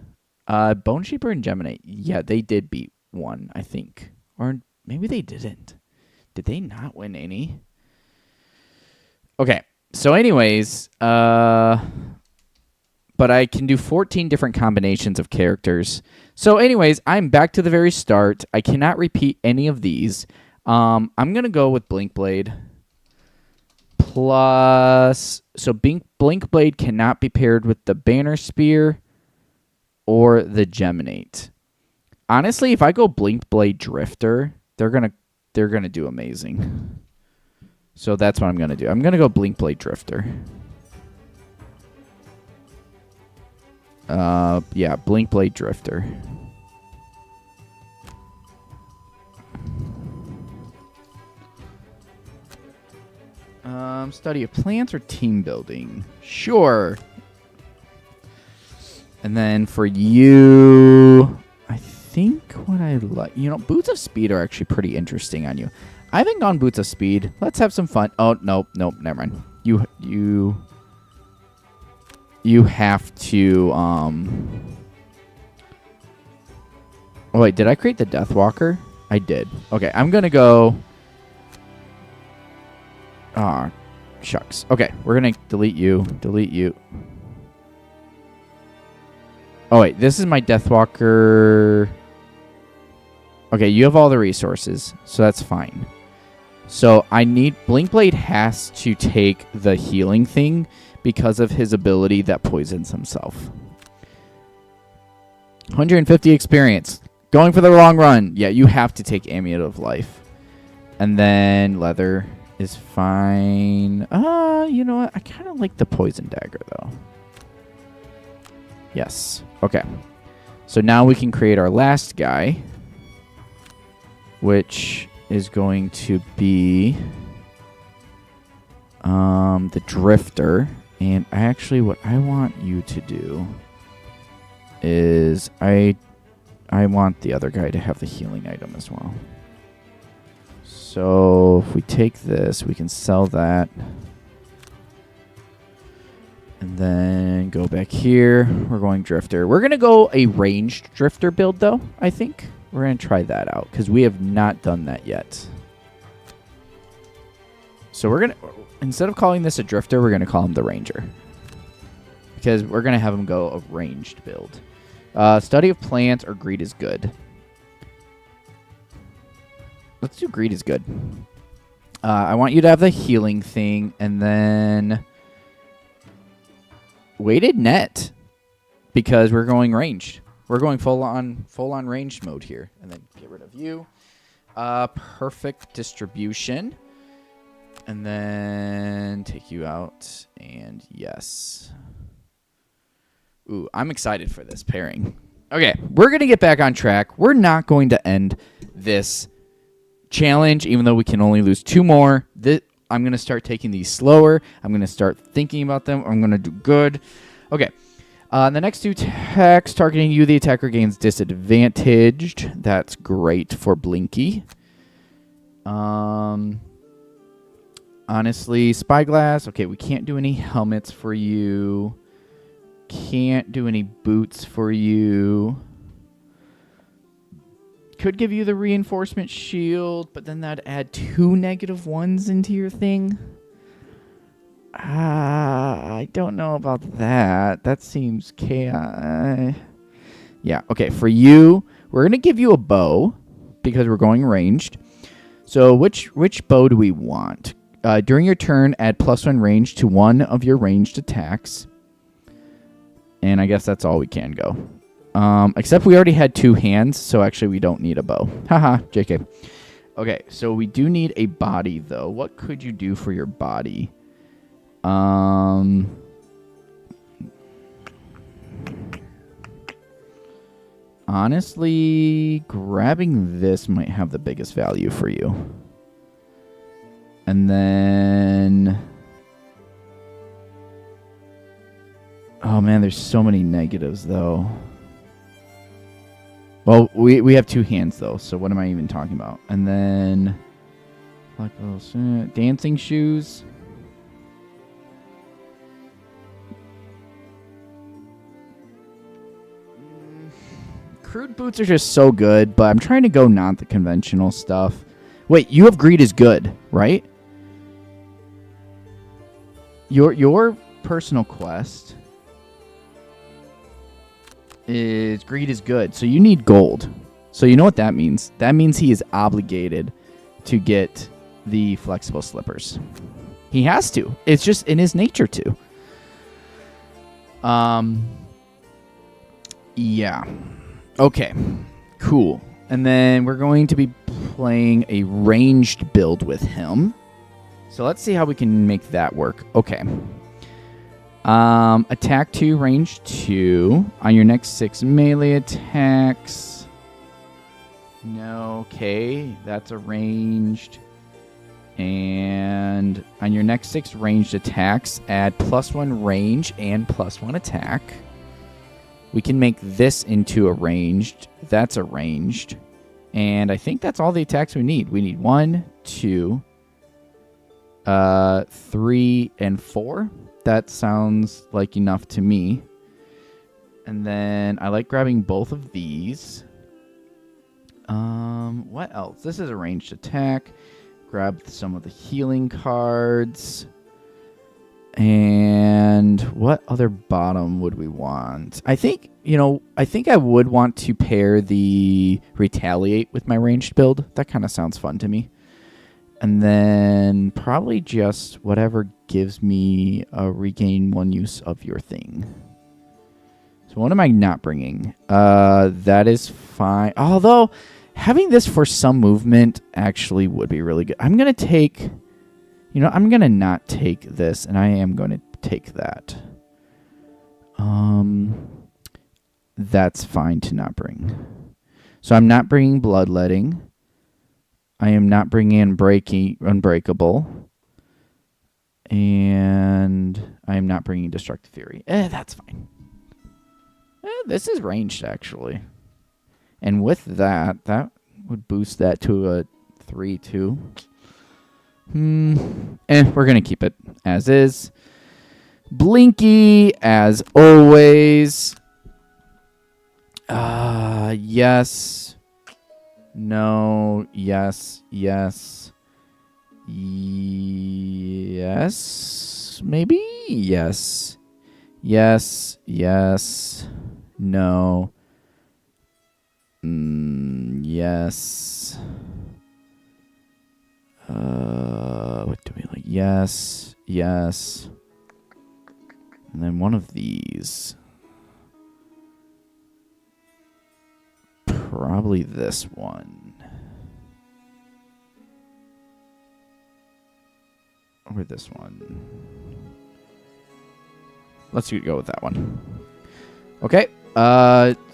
Bone Shaper and Geminate, yeah, they did beat 1, I think. Or maybe they didn't. Did they not win any? Okay, so anyways, but I can do 14 different combinations of characters. So anyways, I'm back to the very start. I cannot repeat any of these. I'm going to go with Blink Blade. Plus, so Blink Blade cannot be paired with the Banner Spear or the Geminate. Honestly, if I go Blink Blade Drifter, they're gonna do amazing. So that's what I'm gonna do. I'm gonna go Blink Blade Drifter. Yeah, Blink Blade Drifter. Study of plants or team building? Sure. And then for you, I think what I like, Boots of Speed are actually pretty interesting on you. I haven't gone Boots of Speed. Let's have some fun. Oh, nope, never mind. You have to, Oh, wait, did I create the Deathwalker? I did. Okay, I'm going to go... Ah, shucks. Okay, we're going to delete you. Delete you. Oh, wait, this is my Deathwalker. Okay, you have all the resources, so that's fine. So I need... Blinkblade has to take the healing thing because of his ability that poisons himself. 150 experience. Going for the long run. Yeah, you have to take Amulet of Life. And then leather is fine. You know what? I kind of like the poison dagger, though. Yes. Okay. So now we can create our last guy, which is going to be the Drifter. And actually, what I want you to do is I want the other guy to have the healing item as well. So if we take this, we can sell that. And then go back here. We're going Drifter. We're going to go a ranged Drifter build, though, I think. We're going to try that out because we have not done that yet. So we're going to, instead of calling this a Drifter, we're going to call him the Ranger. Because we're going to have him go a ranged build. Study of plants or greed is good. Let's do greed is good. I want you to have the healing thing, and then weighted net because we're going ranged. We're going full on ranged mode here, and then get rid of you. Perfect distribution, and then take you out, and yes. Ooh, I'm excited for this pairing. Okay, we're going to get back on track. We're not going to end this challenge, even though we can only lose 2 more. I'm going to start taking these slower. I'm going to start thinking about them. I'm going to do good. Okay. The next 2 attacks targeting you, the attacker gains disadvantaged. That's great for Blinky. Honestly, Spyglass. Okay, we can't do any helmets for you. Can't do any boots for you. Could give you the reinforcement shield, but then that'd add 2 -1s into your thing. I don't know about that. That seems chaos. Yeah, okay. For you, we're going to give you a bow because we're going ranged. So which bow do we want? During your turn, add +1 range to 1 of your ranged attacks. And I guess that's all we can go. Except we already had 2 hands, so actually we don't need a bow. Haha, JK. Okay, so we do need a body, though. What could you do for your body? Honestly, grabbing this might have the biggest value for you. And then... Oh, man, there's so many negatives, though. Well, we have 2 hands, though, so what am I even talking about? And then... dancing shoes. Crude boots are just so good, but I'm trying to go not the conventional stuff. Wait, you have greed is good, right? Your personal quest is greed is good, so you need gold. So you know what that means? That means he is obligated to get the flexible slippers. He has to. It's just in his nature to. Yeah. Okay. Cool. And then we're going to be playing a ranged build with him. So let's see how we can make that work. Okay. Attack 2, range 2. On your next 6 melee attacks. No, okay. That's a ranged. And on your next 6 ranged attacks, add +1 range and +1 attack. We can make this into a ranged. That's a ranged. And I think that's all the attacks we need. We need 1, 2, 3, and 4. That sounds like enough to me. And then I like grabbing both of these. What else? This is a ranged attack. Grab some of the healing cards. And what other bottom would we want? I think I would want to pair the retaliate with my ranged build. That kind of sounds fun to me. And then probably just whatever gives me a regain 1 use of your thing. So what am I not bringing? That is fine. Although having this for some movement actually would be really good. I'm going to take... I'm going to not take this, and I am going to take that. That's fine to not bring. So I'm not bringing bloodletting. I am not bringing unbreakable. And I am not bringing destructive fury. That's fine. This is ranged, actually. And with that would boost that to a 3-2. We're going to keep it as is. Blinky, as always. Yes. No. Yes. Yes. Yes. Maybe? Yes. Yes. Yes. No. Yes. What do we like? Yes, yes. And then one of these. Probably this one. Or this one. Let's go with that one. Okay.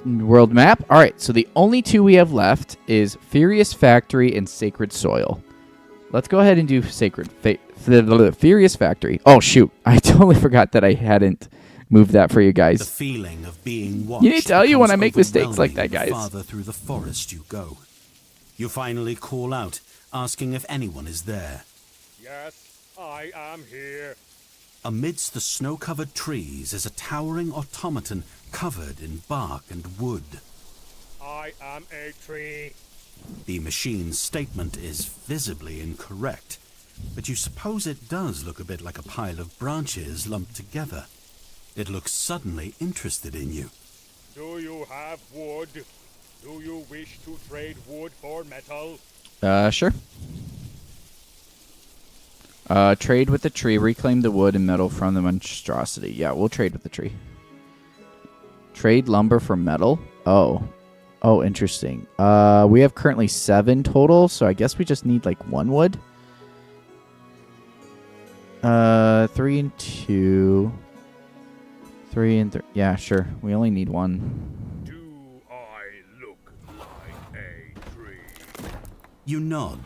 World map. All right. So the only two we have left is Furious Factory and Sacred Soil. Let's go ahead and do Furious Factory. Oh, shoot. I totally forgot that I hadn't moved that for you guys. The feeling of being watched. You need to tell you when I make mistakes like that, guys. Farther through the forest you go. You finally call out, asking if anyone is there. Yes, I am here. Amidst the snow-covered trees is a towering automaton covered in bark and wood. I am a tree. The machine's statement is visibly incorrect, but you suppose it does look a bit like a pile of branches lumped together. It looks suddenly interested in you. Do you have wood? Do you wish to trade wood for metal? Sure. Trade with the tree. Reclaim the wood and metal from the monstrosity. Yeah, we'll trade with the tree. Trade lumber for metal? Oh, interesting. We have currently 7 total, so I guess we just need like 1 wood. 3 and 2. 3 and 3. Yeah, sure. We only need 1. Do I look like a tree? You nod,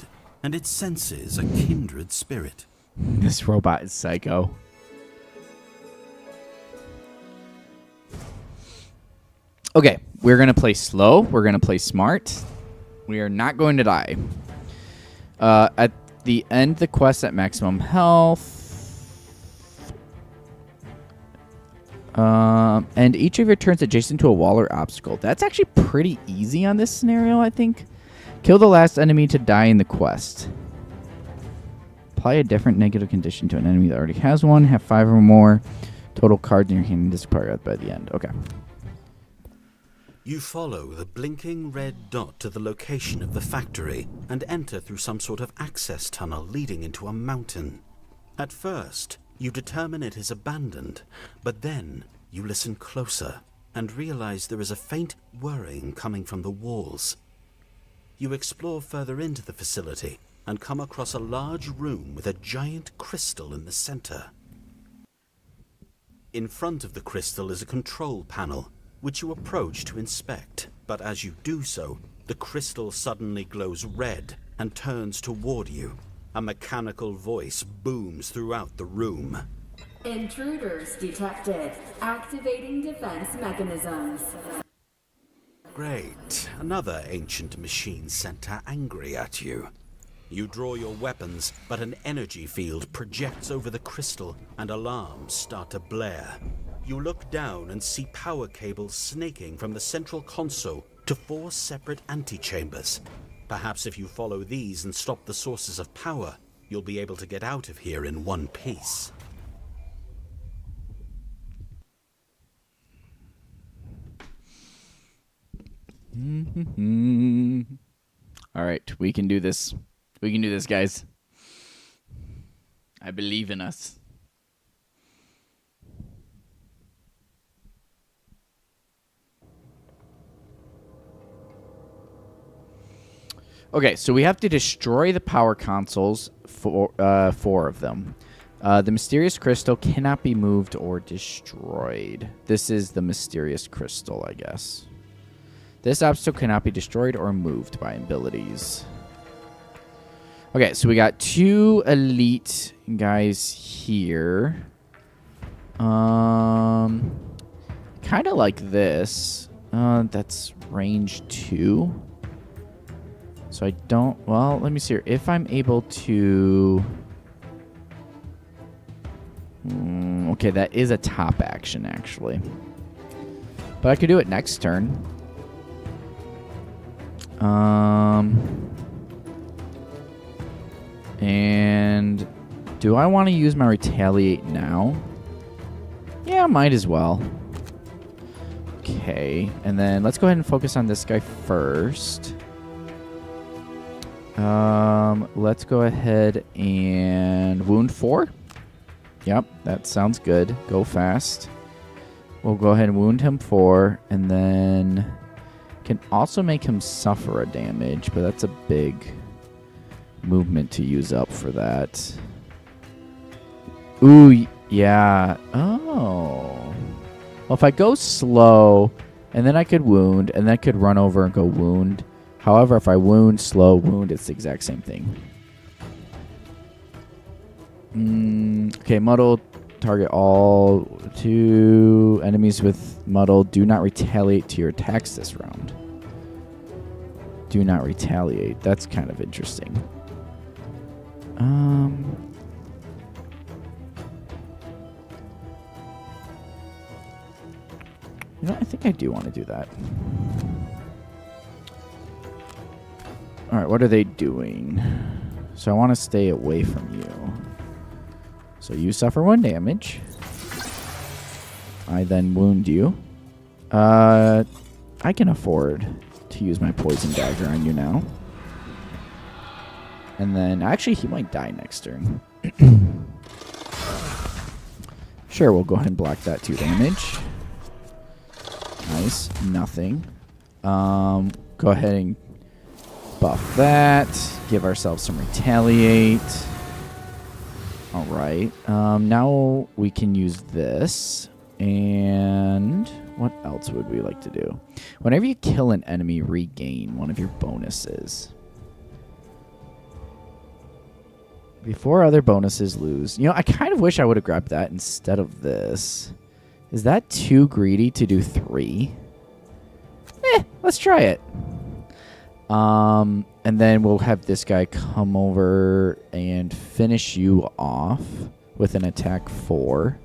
and it senses a kindred spirit. This robot is psycho. Okay, we're going to play slow. We're going to play smart. We are not going to die. At the end, the quest at maximum health. And each of your turns adjacent to a wall or obstacle. That's actually pretty easy on this scenario, I think. Kill the last enemy to die in the quest. Apply a different negative condition to an enemy that already has one. Have 5 or more total cards in your hand and discard by the end. Okay. You follow the blinking red dot to the location of the factory and enter through some sort of access tunnel leading into a mountain. At first, you determine it is abandoned, but then you listen closer and realize there is a faint whirring coming from the walls. You explore further into the facility and come across a large room with a giant crystal in the center. In front of the crystal is a control panel, which you approach to inspect, but as you do so, the crystal suddenly glows red and turns toward you. A mechanical voice booms throughout the room. Intruders detected. Activating defense mechanisms. Great. Another ancient machine center angry at you. You draw your weapons, but an energy field projects over the crystal and alarms start to blare. You look down and see power cables snaking from the central console to 4 separate antechambers. Perhaps if you follow these and stop the sources of power, you'll be able to get out of here in one piece. All right, we can do this. We can do this, guys. I believe in us. Okay, so we have to destroy the power consoles, for 4 of them. The mysterious crystal cannot be moved or destroyed. This is the mysterious crystal, I guess. This obstacle cannot be destroyed or moved by abilities. Okay, so we got 2 elite guys here. Kind of like this. That's range 2. So I don't... Well, let me see here. If I'm able to... okay, that is a top action, actually. But I could do it next turn. And... do I want to use my retaliate now? Yeah, might as well. Okay, and then let's go ahead and focus on this guy first. Let's go ahead and wound 4. Yep, that sounds good. Go fast. We'll go ahead and wound him 4, and then can also make him suffer a damage, but that's a big movement to use up for that. Ooh, yeah. Oh. Well, if I go slow, and then I could wound, and then I could run over and go wound. However, if I wound, slow, wound, it's the exact same thing. Okay, muddle. Target all 2 enemies with muddle. Do not retaliate to your attacks this round. Do not retaliate. That's kind of interesting. You know, I think I do want to do that. Alright, what are they doing? So I want to stay away from you. So you suffer 1 damage. I then wound you. I can afford to use my poison dagger on you now. And then, actually, he might die next turn. Sure, we'll go ahead and block that 2 damage. Nice. Nothing. Go ahead and buff that. Give ourselves some retaliate. Alright. Now we can use this. And what else would we like to do? Whenever you kill an enemy, regain one of your bonuses. Before other bonuses lose. You know, I kind of wish I would have grabbed that instead of this. Is that too greedy to do 3? Let's try it. And then we'll have this guy come over and finish you off with an attack 4.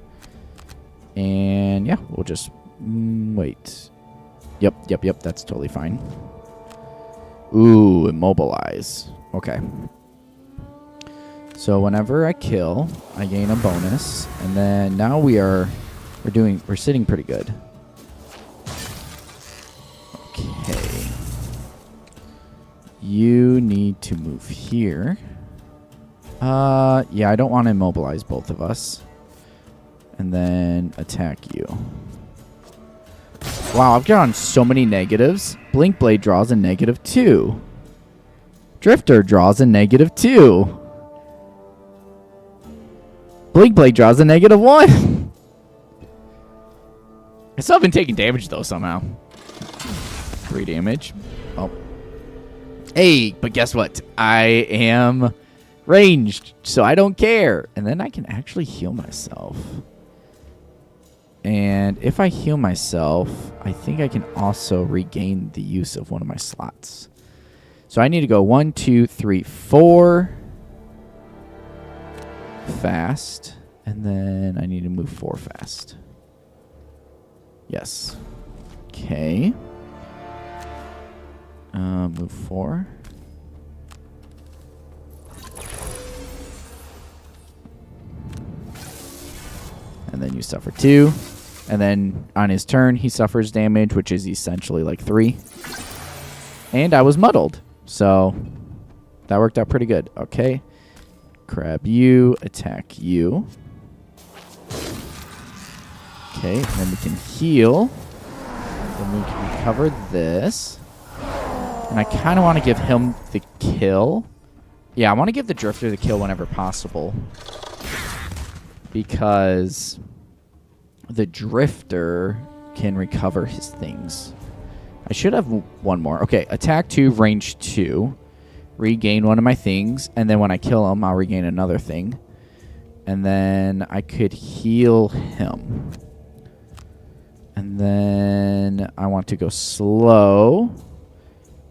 And yeah, we'll just wait. Yep, that's totally fine. Ooh, immobilize. Okay. So whenever I kill, I gain a bonus, and then now we're sitting pretty good. Okay. You need to move here. Yeah, I don't want to immobilize both of us. And then attack you. Wow, I've gotten so many negatives. Blink Blade draws a -2. Drifter draws a -2. Blink Blade draws a -1. I still haven't taken damage, though, somehow. 3 damage. Oh. Hey, but guess what? I am ranged, so I don't care. And then I can actually heal myself. And if I heal myself, I think I can also regain the use of one of my slots. So I need to go 1, 2, 3, 4. Fast. And then I need to move 4 fast. Yes. Okay. Move 4. And then you suffer 2. And then on his turn, he suffers damage, which is essentially like 3. And I was muddled. So that worked out pretty good. Okay. Grab you, attack you. Okay, and then we can heal. Then we can recover this. And I kind of want to give him the kill. Yeah, I want to give the Drifter the kill whenever possible. Because the Drifter can recover his things. I should have one more. Okay, attack 2, range 2. Regain one of my things. And then when I kill him, I'll regain another thing. And then I could heal him. And then I want to go slow.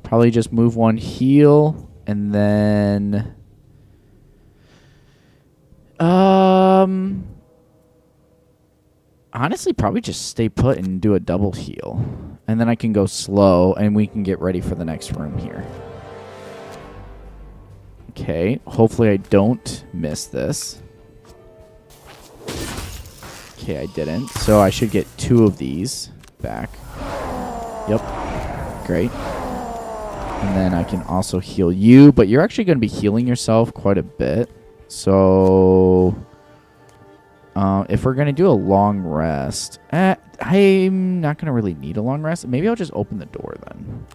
Probably just move 1, heal. And then... honestly, probably just stay put and do a double heal. And then I can go slow, and we can get ready for the next room here. Okay, hopefully I don't miss this. Okay, I didn't. So I should get 2 of these back. Yep. Great. And then I can also heal you, but you're actually going to be healing yourself quite a bit. So... if we're going to do a long rest, I'm not going to really need a long rest. Maybe I'll just open the door then.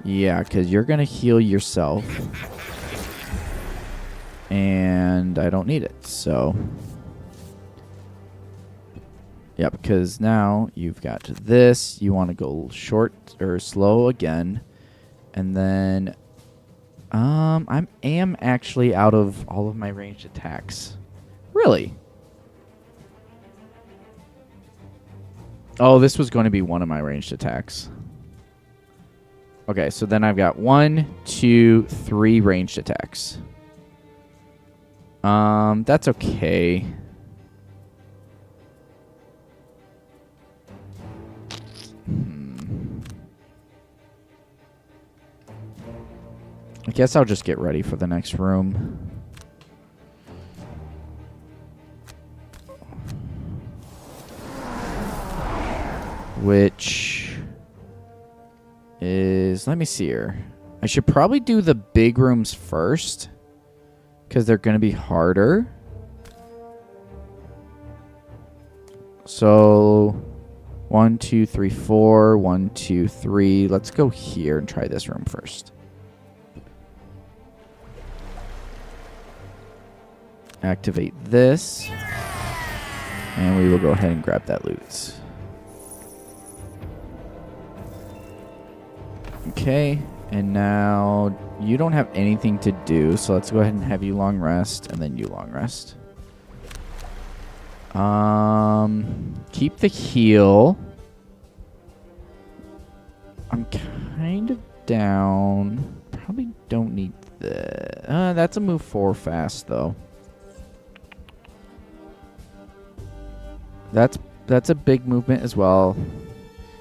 Yeah, because you're going to heal yourself. And I don't need it, so... Yep, because now you've got this. You want to go short or slow again. And then... I am actually out of all of my ranged attacks. Really? Oh, this was going to be one of my ranged attacks. Okay, so then I've got 1, 2, 3 ranged attacks. That's okay. I guess I'll just get ready for the next room. Which is... Let me see here. I should probably do the big rooms first, because they're going to be harder. So... 1, 2, 3, 4. 1, 2, 3. Let's go here and try this room first. Activate this. And we will go ahead and grab that loot. Okay. And now you don't have anything to do. So let's go ahead and have you long rest. And then you long rest. Keep the heal. I'm kind of down. Probably don't need that. That's a move 4 fast, though. That's a big movement as well.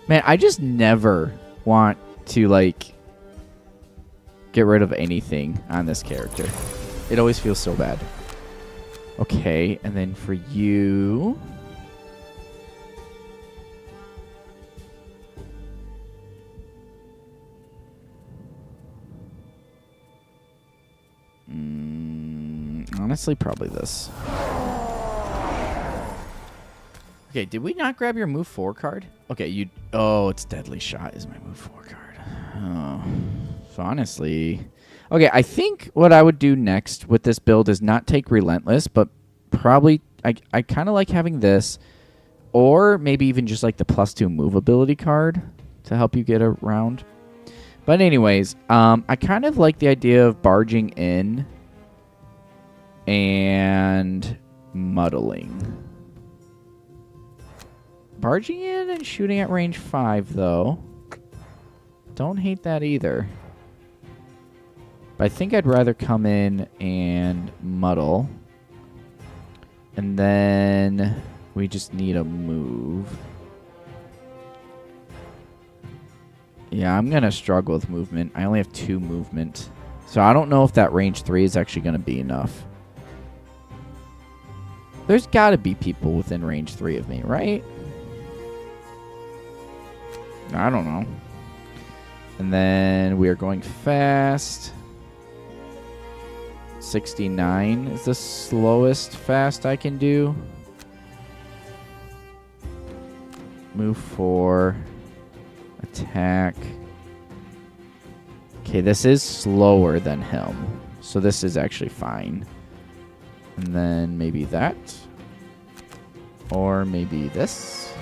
Man, I just never want to, like, get rid of anything on this character. It always feels so bad. Okay, and then for you... honestly, probably this. Okay, did we not grab your move 4 card? Okay, you... Oh, it's Deadly Shot is my move 4 card. Oh. So honestly... Okay, I think what I would do next with this build is not take Relentless, but probably... I kind of like having this, or maybe even just like the +2 move ability card to help you get around. But anyways, I kind of like the idea of barging in and muddling. Barging in and shooting at range 5, though. Don't hate that either. But I think I'd rather come in and muddle. And then we just need a move. Yeah, I'm going to struggle with movement. I only have 2 movement. So I don't know if that range 3 is actually going to be enough. There's got to be people within range 3 of me, right? I don't know. And then we are going fast. 69 is the slowest fast I can do. Move 4. Attack. Okay, this is slower than him. So this is actually fine. And then maybe that. Or maybe this.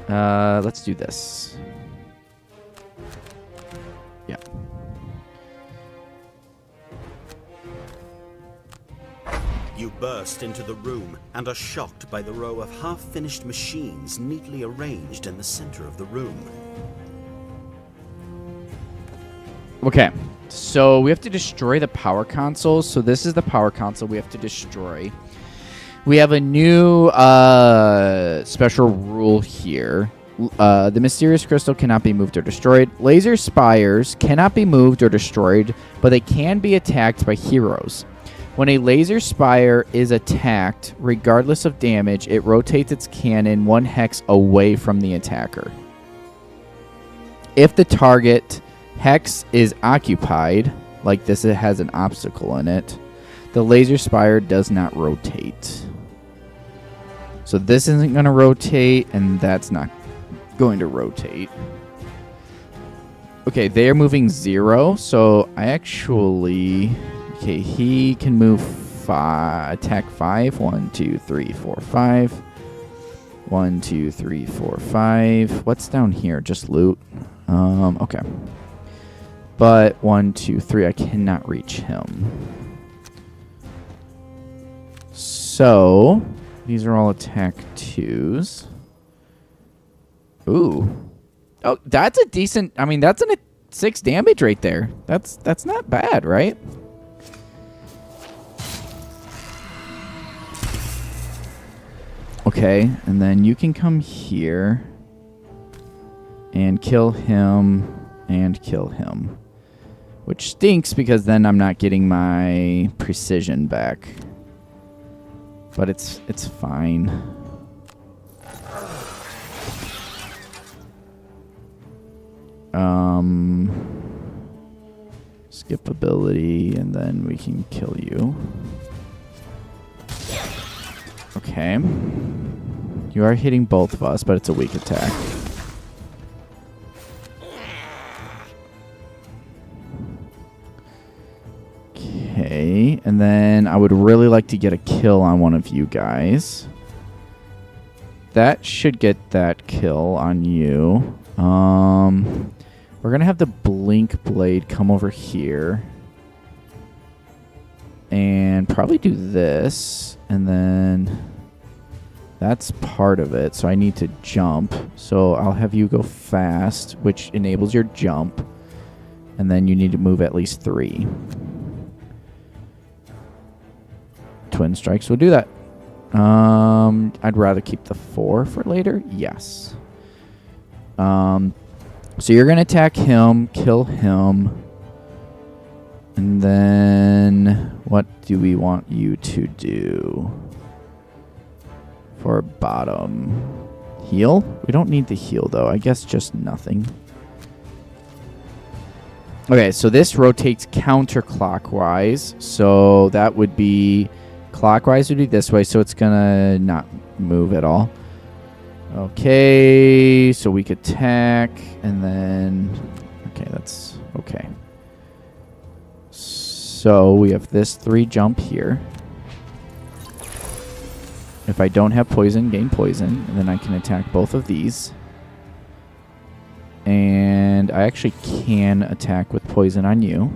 Let's do this. Yeah. You burst into the room and are shocked by the row of half-finished machines neatly arranged in the center of the room. Okay, so we have to destroy the power console. So this is the power console we have to destroy. We have a new special rule here. The mysterious crystal cannot be moved or destroyed. Laser spires cannot be moved or destroyed, but they can be attacked by heroes. When a laser spire is attacked, regardless of damage, it rotates its cannon 1 hex away from the attacker. If the target hex is occupied, like this, it has an obstacle in it, the laser spire does not rotate. So this isn't going to rotate, and that's not going to rotate. Okay, they are moving 0, so I actually... Okay, he can move 5, attack 5. 1, 2, 3, 4, 5. 1, 2, 3, 4, 5. What's down here? Just loot. Okay. But 1, 2, 3, I cannot reach him. So, these are all attack 2s. Ooh. Oh, that's a decent... I mean, that's a 6 damage right there. That's not bad, right? Okay, and then you can come here and kill him and kill him. Which stinks because then I'm not getting my precision back. But it's fine. Skip ability, and then we can kill you. Okay. You are hitting both of us, but it's a weak attack. Okay, and then I would really like to get a kill on one of you guys. That should get that kill on you. We're going to have the Blink Blade come over here. And probably do this. And then that's part of it. So I need to jump. So I'll have you go fast, which enables your jump. And then you need to move at least 3. Twin strikes will do that. I'd rather keep the 4 for later. Yes. So you're going to attack him, kill him. And then what do we want you to do? For bottom. Heal? We don't need the heal, though. I guess just nothing. Okay, so this rotates counterclockwise. So that would be... Clockwise would be this way, so it's going to not move at all. Okay, so we could attack, and then... Okay, that's okay. So we have this 3 jump here. If I don't have poison, gain poison, and then I can attack both of these. And I actually can attack with poison on you.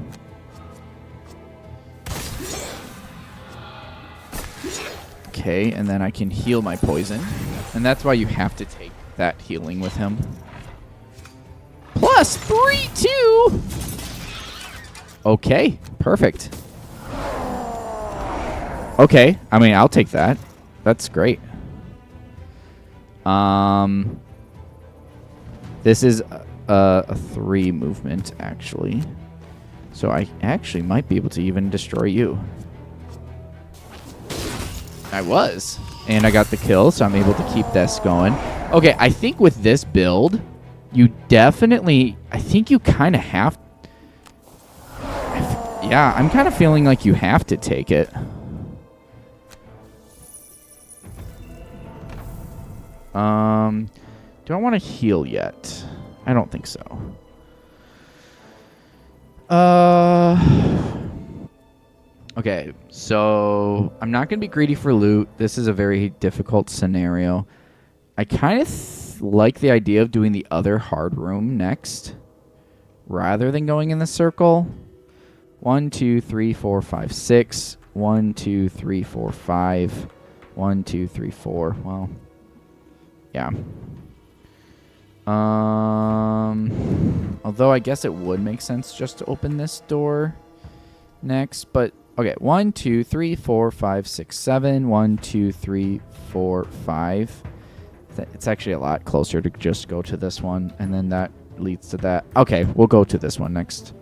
Okay, and then I can heal my poison. And that's why you have to take that healing with him. Plus 3, too! Okay, perfect. Okay, I mean, I'll take that. That's great. This is a 3 movement, actually. So I actually might be able to even destroy you. I was. And I got the kill, so I'm able to keep this going. Okay, I think with this build, you definitely... I think you kind of have... Yeah, I'm kind of feeling like you have to take it. Do I want to heal yet? I don't think so. Okay, so I'm not going to be greedy for loot. This is a very difficult scenario. I kind of like the idea of doing the other hard room next, rather than going in the circle. 1, 2, 3, 4, 5, 6. 1, 2, 3, 4, 5. 1, 2, 3, 4. Well, yeah. Although I guess it would make sense just to open this door next, but okay. 1, 2, 3, 4, 5, 6, 7. 1, 2, 3, 4, 5. It's actually a lot closer to just go to this one, and then that leads to that. Okay, we'll go to this one next.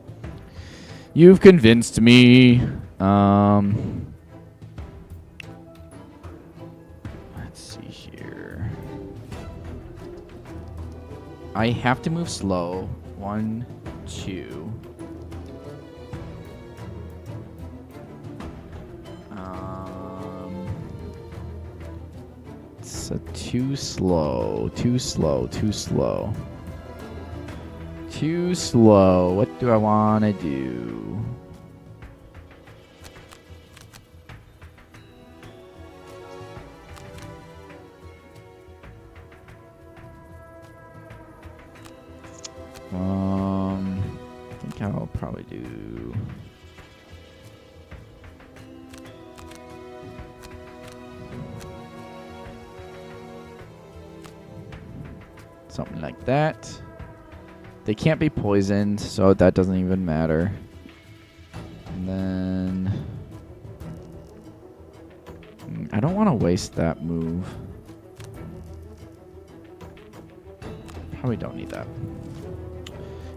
You've convinced me. Let's see here. I have to move slow. 1, 2. It's too slow. Too slow. Too slow. Too slow. What do I want to do? I think I'll probably do... something like that. They can't be poisoned, so that doesn't even matter. And then... I don't want to waste that move. Probably don't need that.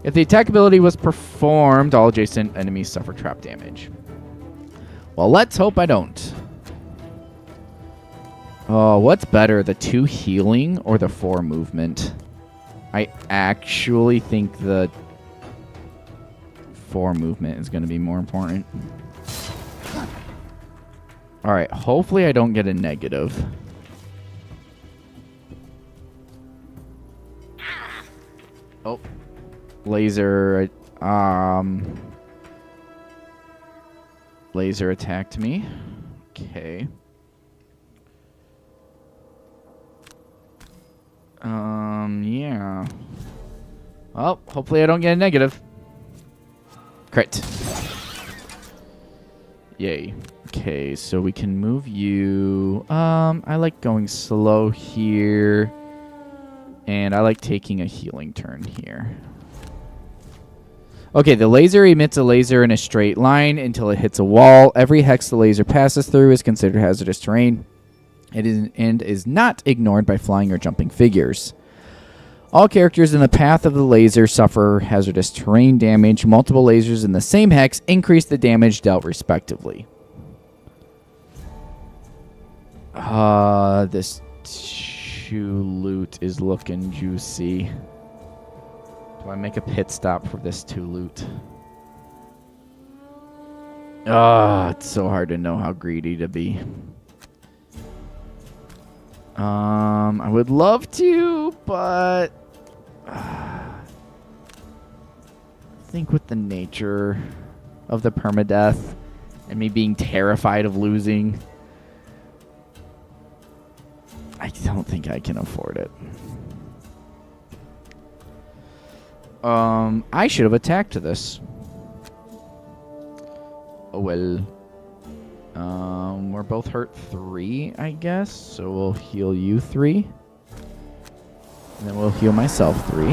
If the attack ability was performed, all adjacent enemies suffer trap damage. Well, let's hope I don't. Oh, what's better, the 2 healing or the 4 movement? I actually think the 4 movement is going to be more important. Alright, hopefully I don't get a negative. Oh. Laser... Laser attacked me. Okay. Yeah. Well, hopefully I don't get a negative. Crit. Yay. Okay, so we can move you. I like going slow here. And I like taking a healing turn here. Okay, the laser emits a laser in a straight line until it hits a wall. Every hex the laser passes through is considered hazardous terrain. It is not ignored by flying or jumping figures. All characters in the path of the laser suffer hazardous terrain damage. Multiple lasers in the same hex increase the damage dealt respectively. This 2 loot is looking juicy. Do I make a pit stop for this 2 loot? It's so hard to know how greedy to be. I would love to, but I think with the nature of the permadeath and me being terrified of losing, I don't think I can afford it. I should have attacked this. Oh well. We're both hurt 3, I guess. So we'll heal you 3. And then we'll heal myself 3.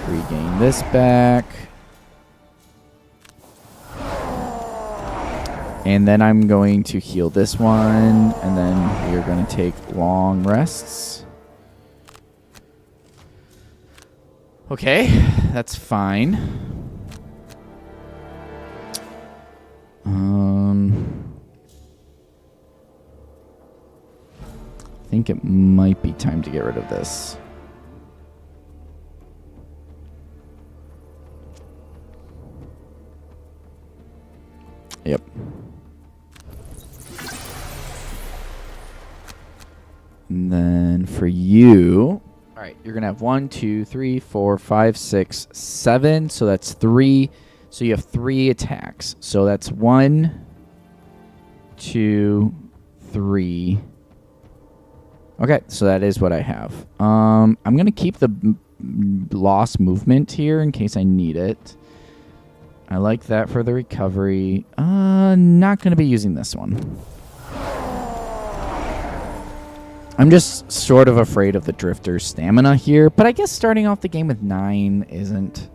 Regain this back. And then I'm going to heal this one, and then we are going to take long rests. Okay, that's fine. I think it might be time to get rid of this. Yep. And then for you, all right, you're gonna have 1, 2, 3, 4, 5, 6, 7. So that's 3. So you have 3 attacks. So that's 1, 2, 3. Okay, so that is what I have. I'm gonna keep the lost movement here in case I need it. I like that for the recovery. Not gonna be using this one. I'm just sort of afraid of the Drifter's stamina here, but I guess starting off the game with 9 isn't...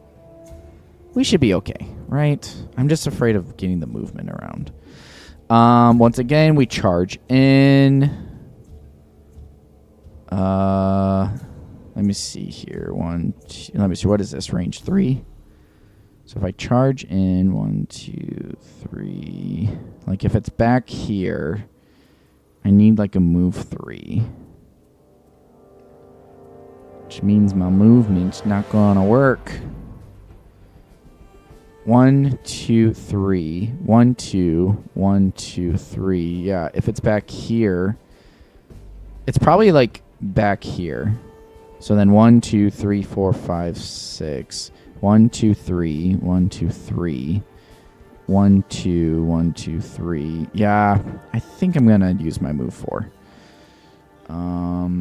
We should be okay, right? I'm just afraid of getting the movement around. Once again, we charge in. Let me see here. 1, 2, let me see. What is this? Range 3? So if I charge in 1, 2, 3, like if it's back here, I need like a move 3, which means my movement's not gonna work. 1, 2, 3. 1, 2, 1, 2, 3. Yeah, if it's back here, it's probably like back here. So then 1, 2, 3, 4, 5, 6. 1, 2, 3. 1, 2, 3. 1, 2, 1, 2, 3. Yeah, I think I'm gonna use my move 4.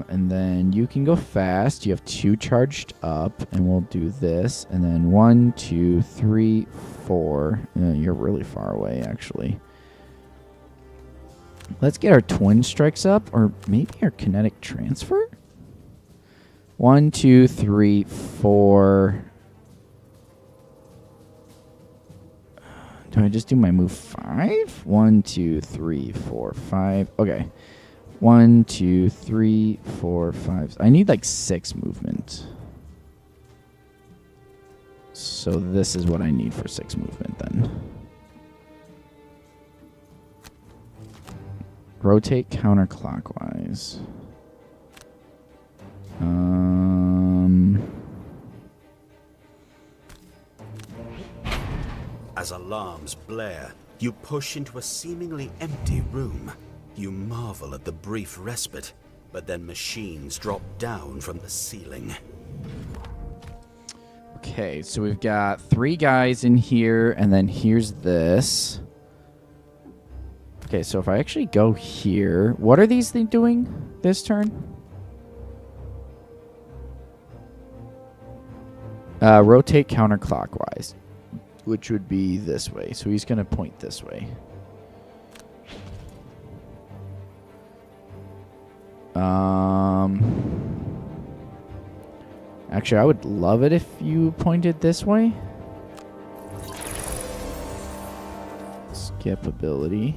And then you can go fast. You have 2 charged up, and we'll do this. And then 1, 2, 3, 4. You're really far away, actually. Let's get our twin strikes up, or maybe our kinetic transfer. 1, 2, 3, 4. Do I just do my move 5? 1, 2, 3, 4, 5. Okay. 1, 2, 3, 4, 5. I need like 6 movement. So this is what I need for 6 movement then. Rotate counterclockwise. As alarms blare, you push into a seemingly empty room. You marvel at the brief respite, but then machines drop down from the ceiling. Okay, so we've got 3 guys in here, and then here's this. Okay, so if I actually go here, what are these things doing this turn? Rotate counterclockwise, which would be this way. So he's going to point this way. Actually, I would love it if you pointed this way. Skip ability.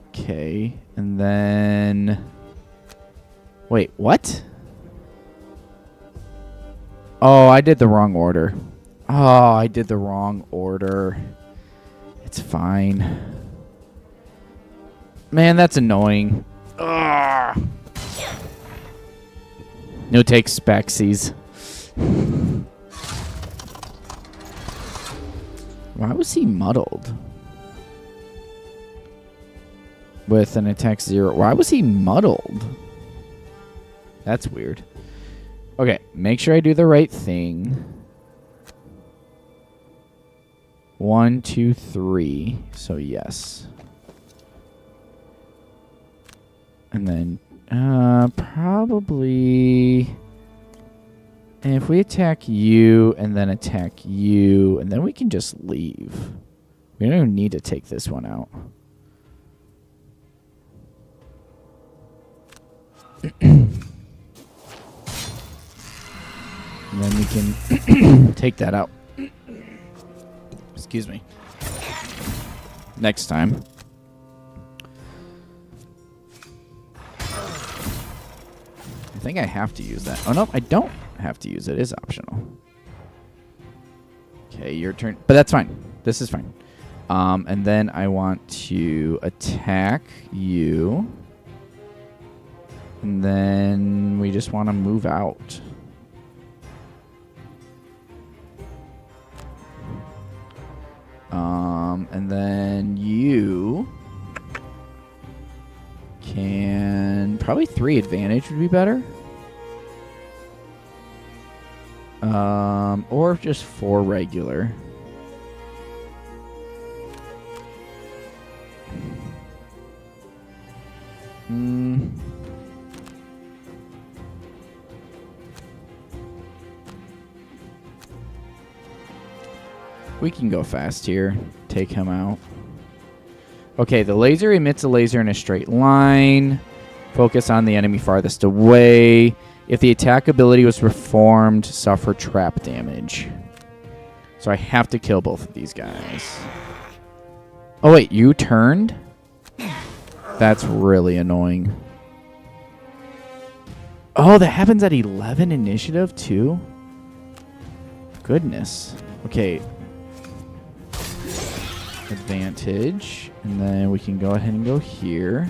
Okay, and then... Wait, what? Oh, I did the wrong order. Oh, I did the wrong order. It's fine. Man, that's annoying. Ugh. No take Spexies. Why was he muddled? With an attack 0. Why was he muddled? That's weird. Okay, make sure I do the right thing. 1, 2, 3. So yes. And then probably if we attack you and then attack you, and then we can just leave. We don't even need to take this one out. And then we can take that out. Excuse me. next time. I think I have to use that. Oh, no, I don't have to use it. It is optional. Okay, your turn. But that's fine. This is fine. And then I want to attack you. And then we just want to move out. And then you can... Probably 3 advantage would be better. Or just 4 regular. We can go fast here. Take him out. Okay, the laser emits a laser in a straight line. Focus on the enemy farthest away. If the attack ability was performed, suffer trap damage. So I have to kill both of these guys. Oh, wait, you turned? That's really annoying. Oh, that happens at 11 initiative, too? Goodness. Okay. Advantage. And then we can go ahead and go here.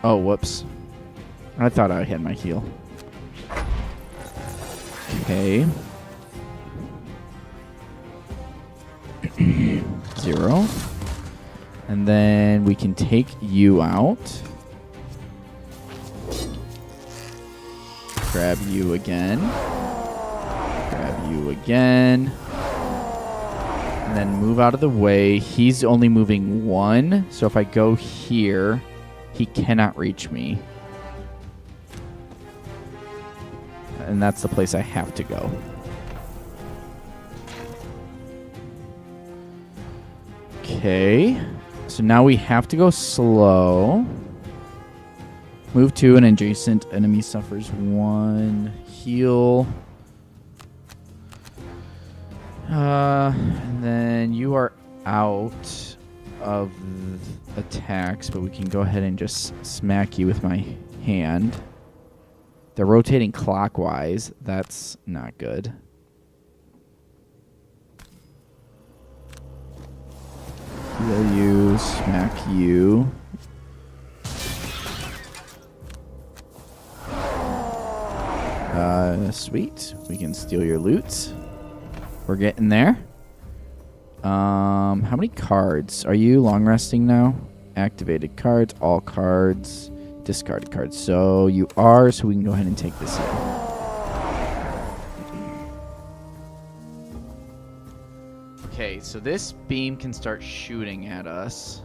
Oh, whoops. I thought I had my heal. Okay. 0. And then we can take you out. Grab you again. Grab you again. And then move out of the way. He's only moving 1. So if I go here, he cannot reach me. And that's the place I have to go. Okay. So now we have to go slow. Move to an adjacent enemy suffers 1 heal. And then you are out of attacks, but we can go ahead and just smack you with my hand. They're rotating clockwise. That's not good. Heal you, smack you. Sweet. We can steal your loot. We're getting there. How many cards? Are you long resting now? Activated cards, all cards, discarded cards. So you are, so we can go ahead and take this here. Okay, so this beam can start shooting at us.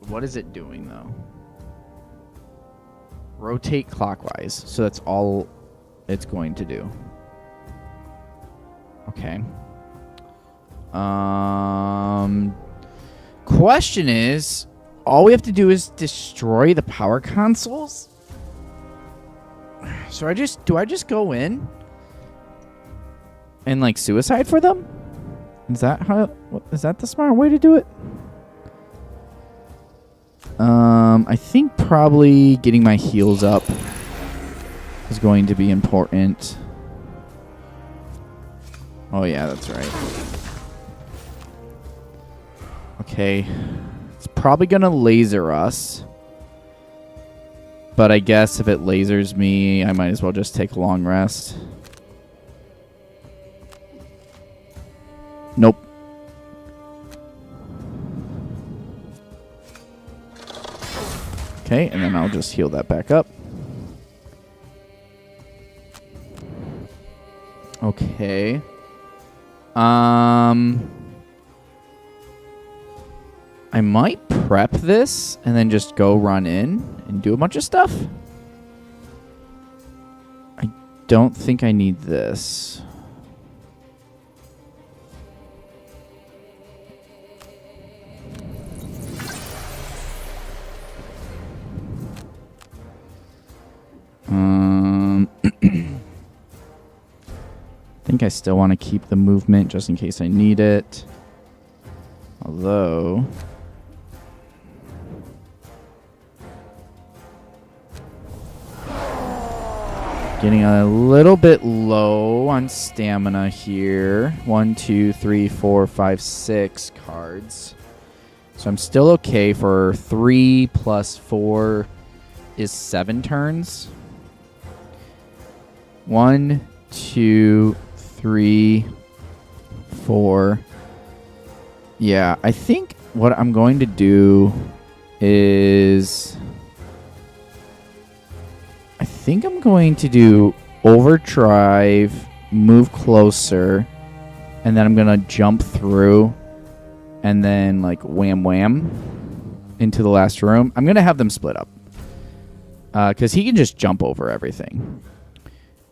What is it doing, though? Rotate clockwise. So that's all it's going to do. Okay. Question is, all we have to do is destroy the power consoles? So do I just go in and like suicide for them? Is that the smart way to do it? I think probably getting my heals up is going to be important. Oh yeah, that's right. Okay. It's probably gonna laser us. But I guess if it lasers me, I might as well just take a long rest. Nope. Okay, and then I'll just heal that back up. Okay. I might prep this and then just go run in and do a bunch of stuff. I don't think I need this. think I still want to keep the movement just in case I need it. Although... getting a little bit low on stamina here. 1, 2, 3, 4, 5, 6 cards. So I'm still okay for 3 plus 4 is 7 turns. 1, 2, 3, 4. Yeah, I think what I'm going to do is... I think I'm going to do overdrive, move closer, and then I'm going to jump through and then like wham wham into the last room. I'm going to have them split up because he can just jump over everything.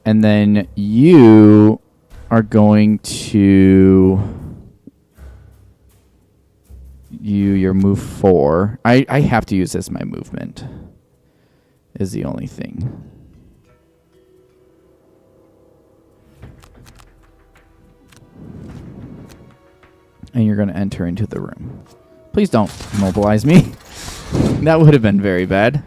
And then you are going to... your move 4. I have to use this as my movement. Is the only thing. And you're going to enter into the room. Please don't immobilize me. That would have been very bad.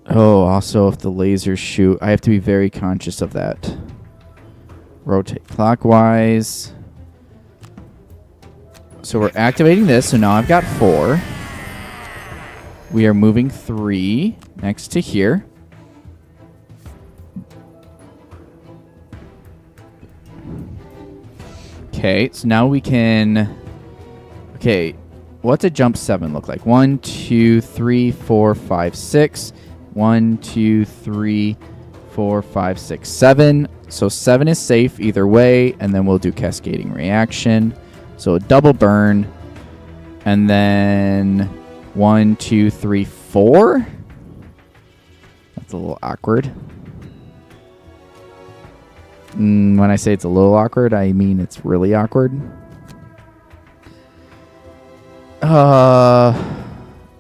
Oh, also if the lasers shoot, I have to be very conscious of that. Rotate clockwise. So we're activating this, so now I've got 4. We are moving 3 next to here. Okay, so now we can... Okay, what's a jump 7 look like? 1, 2, 3, 4, 5, 6. 1, 2, 3, 4, 5, 6, 7. So 7 is safe either way, and then we'll do cascading reaction. So a double burn, and then 1, 2, 3, 4. That's a little awkward. When I say it's a little awkward, I mean it's really awkward.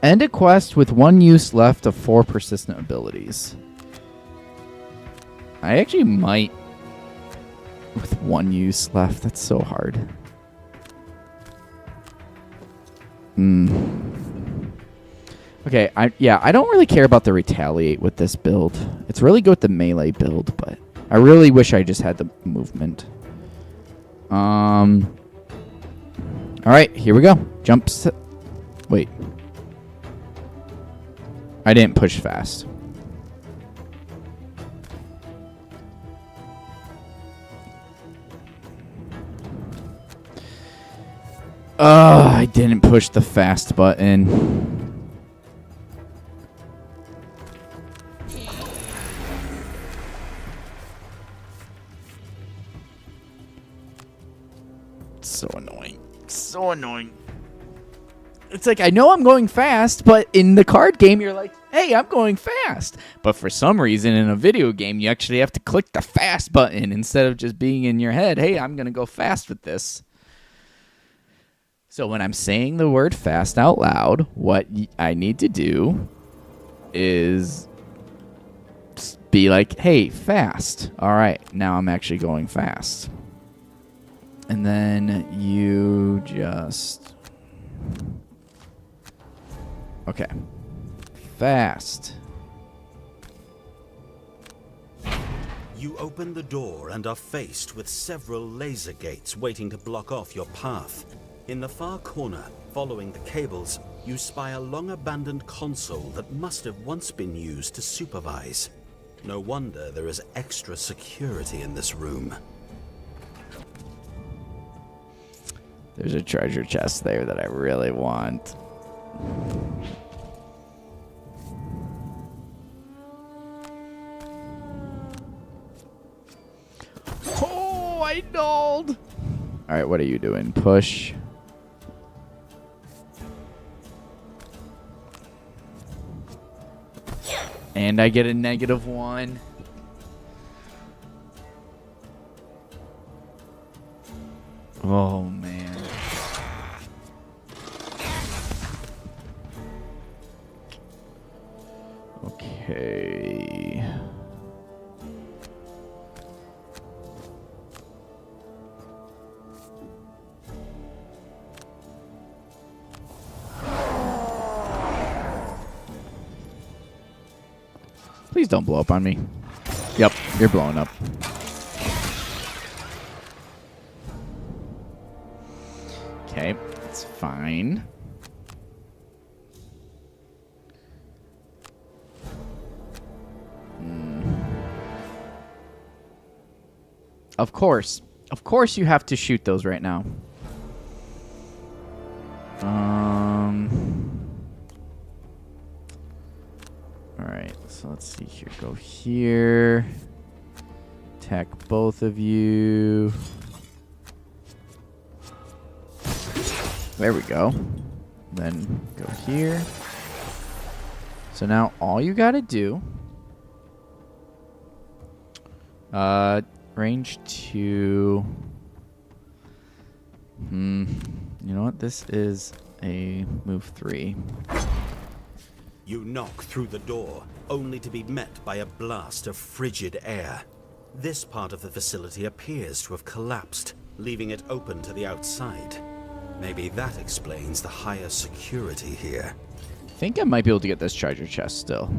End a quest with 1 use left of 4 persistent abilities. I actually might with 1 use left. That's so hard. Okay, I don't really care about the retaliate with this build. It's really good with the melee build, but I really wish I just had the movement. All right, here we go. Wait. I didn't push fast. I didn't push the fast button. So annoying. So annoying. It's like, I know I'm going fast, but in the card game, you're like, hey, I'm going fast. But for some reason, in a video game, you actually have to click the fast button instead of just being in your head, hey, I'm going to go fast with this. So when I'm saying the word fast out loud, what I need to do is be like, hey, fast. All right, now I'm actually going fast. And then you just... Okay. Fast. You open the door and are faced with several laser gates waiting to block off your path. In the far corner, following the cables, you spy a long-abandoned console that must have once been used to supervise. No wonder there is extra security in this room. There's a treasure chest there that I really want. Oh, I nulled. All right, what are you doing? Push. And I get a -1. Oh, man. Okay. Please don't blow up on me. Yep, you're blowing up. Okay, it's fine. Of course you have to shoot those right now. Alright, so let's see here. Go here. Attack both of you. There we go. Then go here. So now all you gotta do... range 2. You know what? This is a move 3. You knock through the door, only to be met by a blast of frigid air. This part of the facility appears to have collapsed, leaving it open to the outside. Maybe that explains the higher security here. I think I might be able to get this treasure chest still.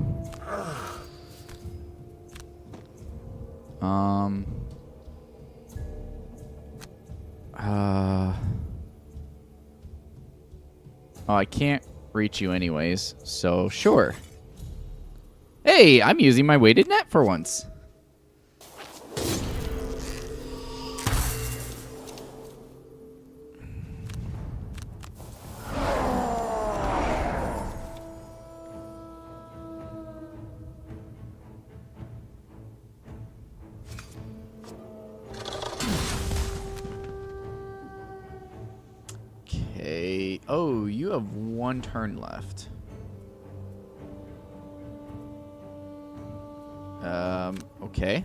Oh, I can't reach you anyways, so sure. Hey, I'm using my weighted net for once. Okay. Oh, you have 1 turn left. Okay.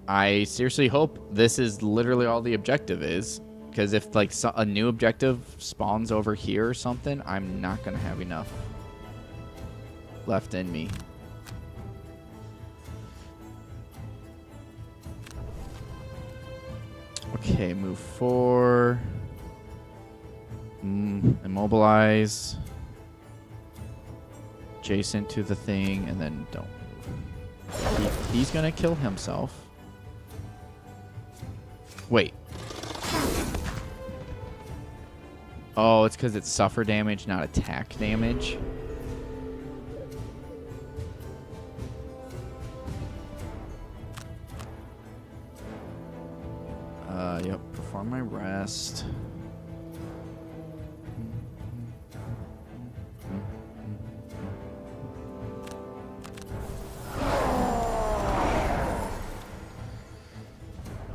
I seriously hope this is literally all the objective is. Because if, like, a new objective spawns over here or something, I'm not going to have enough left in me. Okay, move 4. Immobilize. Adjacent to the thing, and then don't move. He's gonna kill himself. Wait. Oh, it's because it's suffer damage, not attack damage. Yep, perform my rest.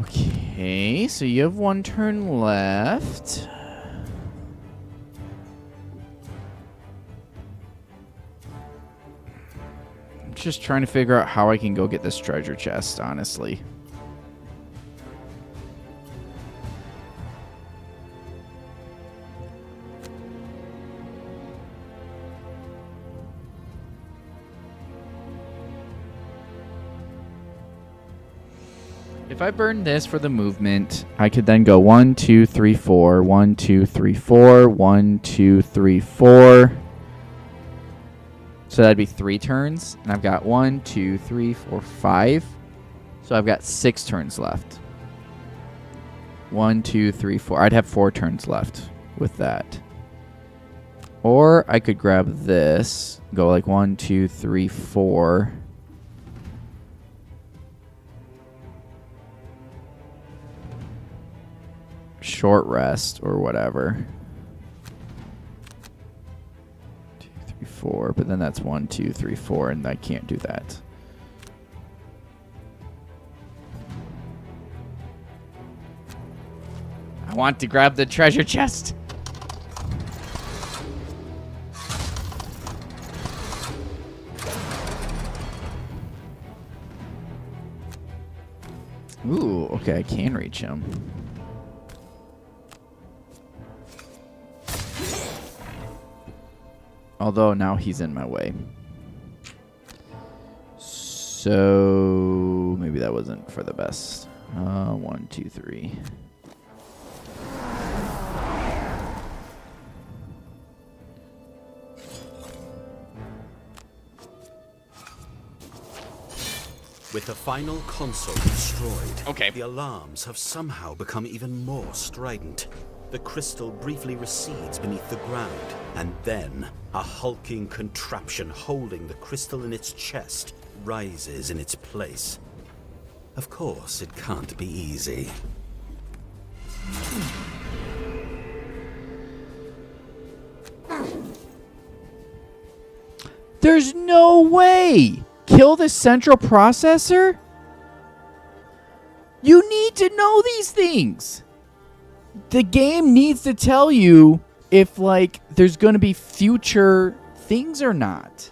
Okay, so you have 1 turn left. I'm just trying to figure out how I can go get this treasure chest, honestly. If I burn this for the movement, I could then go 1, 2, 3, 4, 1, 2, 3, 4, 1, 2, 3, 4. So that'd be 3 turns. And I've got 1, 2, 3, 4, 5. So I've got 6 turns left. 1, 2, 3, 4. I'd have 4 turns left with that. Or I could grab this, go like 1, 2, 3, 4. Short rest or whatever. 2, 3, 4, but then that's 1, 2, 3, 4, and I can't do that. I want to grab the treasure chest. Ooh, okay, I can reach him. Although now he's in my way. So maybe that wasn't for the best. 1, 2, 3. With the final console destroyed, Okay. the alarms have somehow become even more strident. The crystal briefly recedes beneath the ground, and then a hulking contraption holding the crystal in its chest rises in its place. Of course, it can't be easy. There's no way! Kill the central processor? You need to know these things! The game needs to tell you if, like, there's going to be future things or not.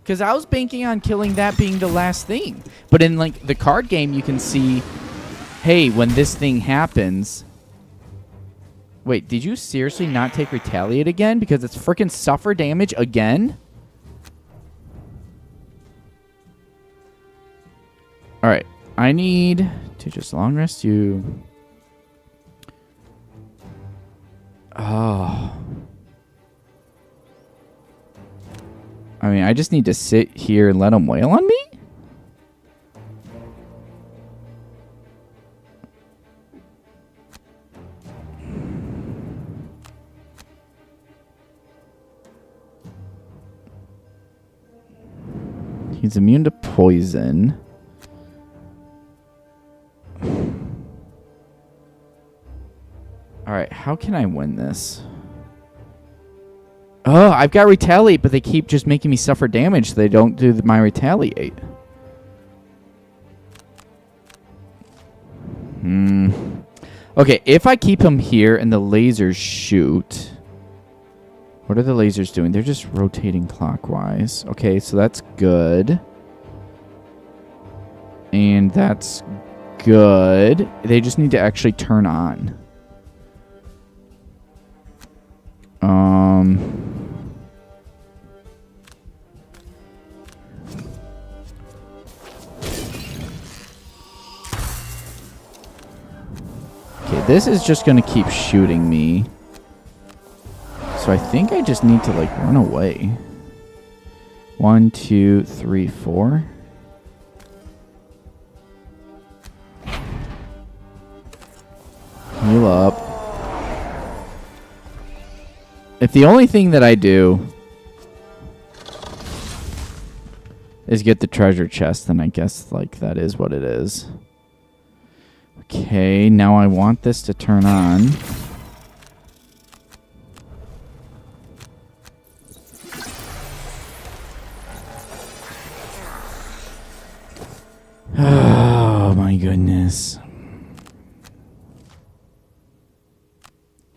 Because I was banking on killing that being the last thing. But in, like, the card game, you can see, hey, when this thing happens... Wait, did you seriously not take Retaliate again? Because it's freaking suffer damage again? Alright, I need to just long rest you. Oh... I mean, I just need to sit here and let him wail on me? He's immune to poison. Alright, how can I win this? Oh, I've got Retaliate, but they keep just making me suffer damage, so they don't do my Retaliate. Okay, if I keep him here and the lasers shoot... What are the lasers doing? They're just rotating clockwise. Okay, so that's good. And that's good. They just need to actually turn on. Okay, this is just going to keep shooting me. So I think I just need to, like, run away. 1, 2, 3, 4. Heal up. If the only thing that I do is get the treasure chest, then I guess, like, that is what it is. Okay, now I want this to turn on. Oh my goodness.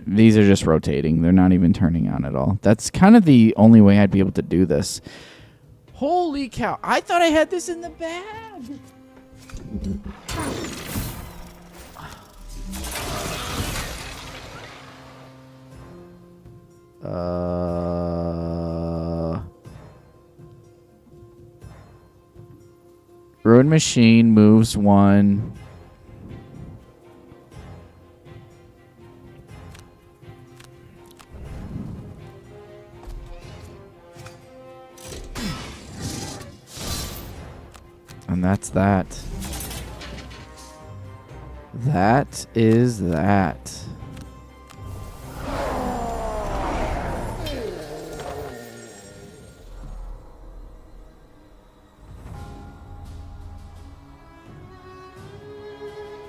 These are just rotating. They're not even turning on at all. That's kind of the only way I'd be able to do this. Holy cow. I thought I had this in the bag. Ruined Machine moves 1. And that's that. That is that.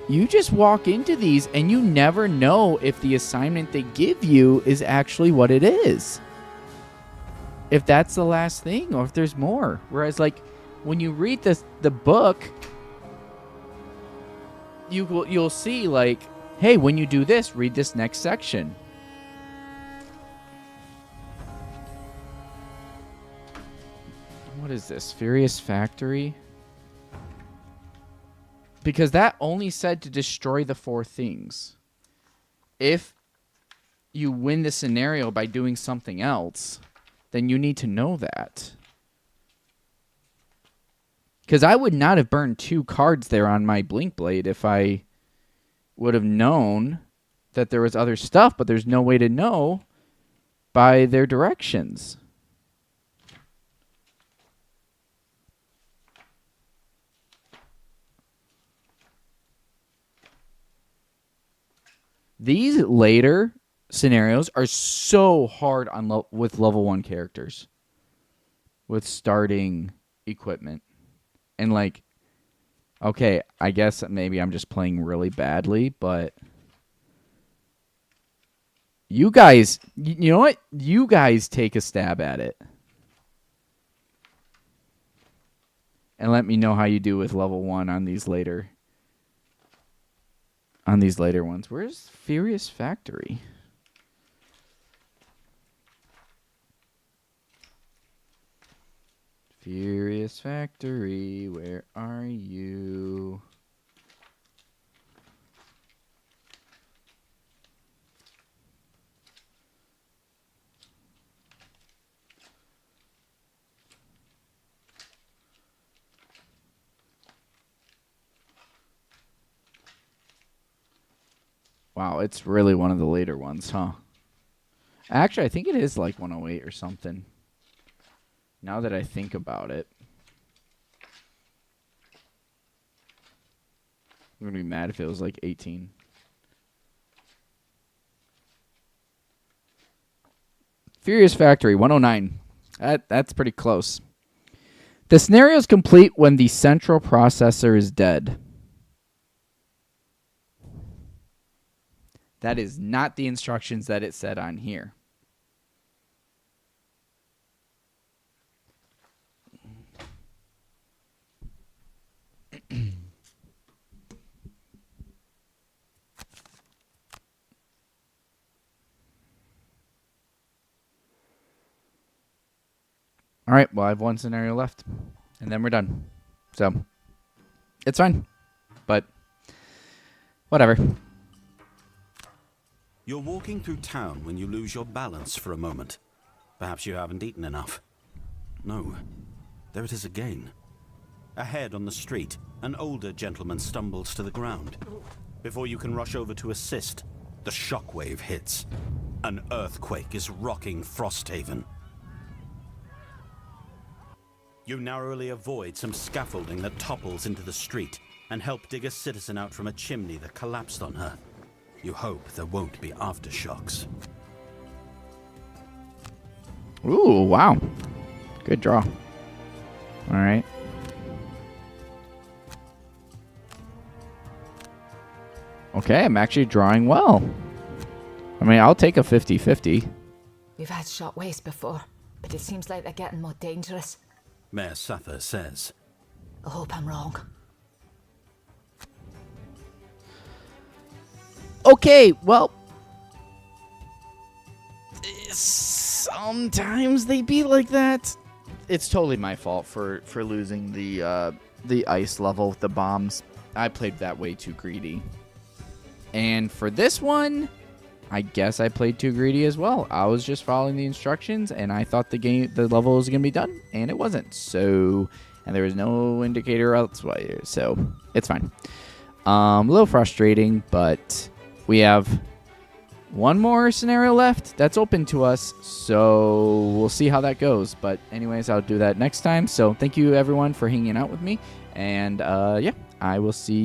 You just walk into these and you never know if the assignment they give you is actually what it is. If that's the last thing or if there's more. Whereas, like, when you read the book, you'll see, like, hey, when you do this, read this next section. What is this? Furious Factory? Because that only said to destroy the 4 things. If you win the scenario by doing something else, then you need to know that. Because I would not have burned 2 cards there on my Blink Blade if I would have known that there was other stuff, but there's no way to know by their directions. These later scenarios are so hard on with level 1 characters. With starting equipment. And like, okay, I guess maybe I'm just playing really badly, but you guys, you know what? You guys take a stab at it. And let me know how you do with level 1 on these later ones. Where's Furious Factory? Furious Factory, where are you? Wow, it's really one of the later ones, huh? Actually, I think it is like 108 or something. Now that I think about it. I'm going to be mad if it was like 18. Furious Factory, 109. That's pretty close. The scenario is complete when the central processor is dead. That is not the instructions that it said on here. All right, well, I have one scenario left, and then we're done. So, it's fine, but whatever. You're walking through town when you lose your balance for a moment. Perhaps you haven't eaten enough. No, there it is again. Ahead on the street, an older gentleman stumbles to the ground. Before you can rush over to assist, the shockwave hits. An earthquake is rocking Frosthaven. You narrowly avoid some scaffolding that topples into the street and help dig a citizen out from a chimney that collapsed on her. You hope there won't be aftershocks. Ooh, wow. Good draw. All right. Okay, I'm actually drawing well. I mean, I'll take a 50-50. We've had shockwaves before, but it seems like they're getting more dangerous. Mayor Sather says. I hope I'm wrong. Okay, well, sometimes they be like that. It's totally my fault for losing the ice level, the bombs. I played that way too greedy. And for this one, I guess I played too greedy as well. I was just following the instructions, and I thought the level was gonna be done, and it wasn't. So, and there was no indicator elsewhere, so it's fine. A little frustrating, but we have one more scenario left that's open to us, so we'll see how that goes. But anyways, I'll do that next time. So thank you everyone for hanging out with me, and yeah, I will see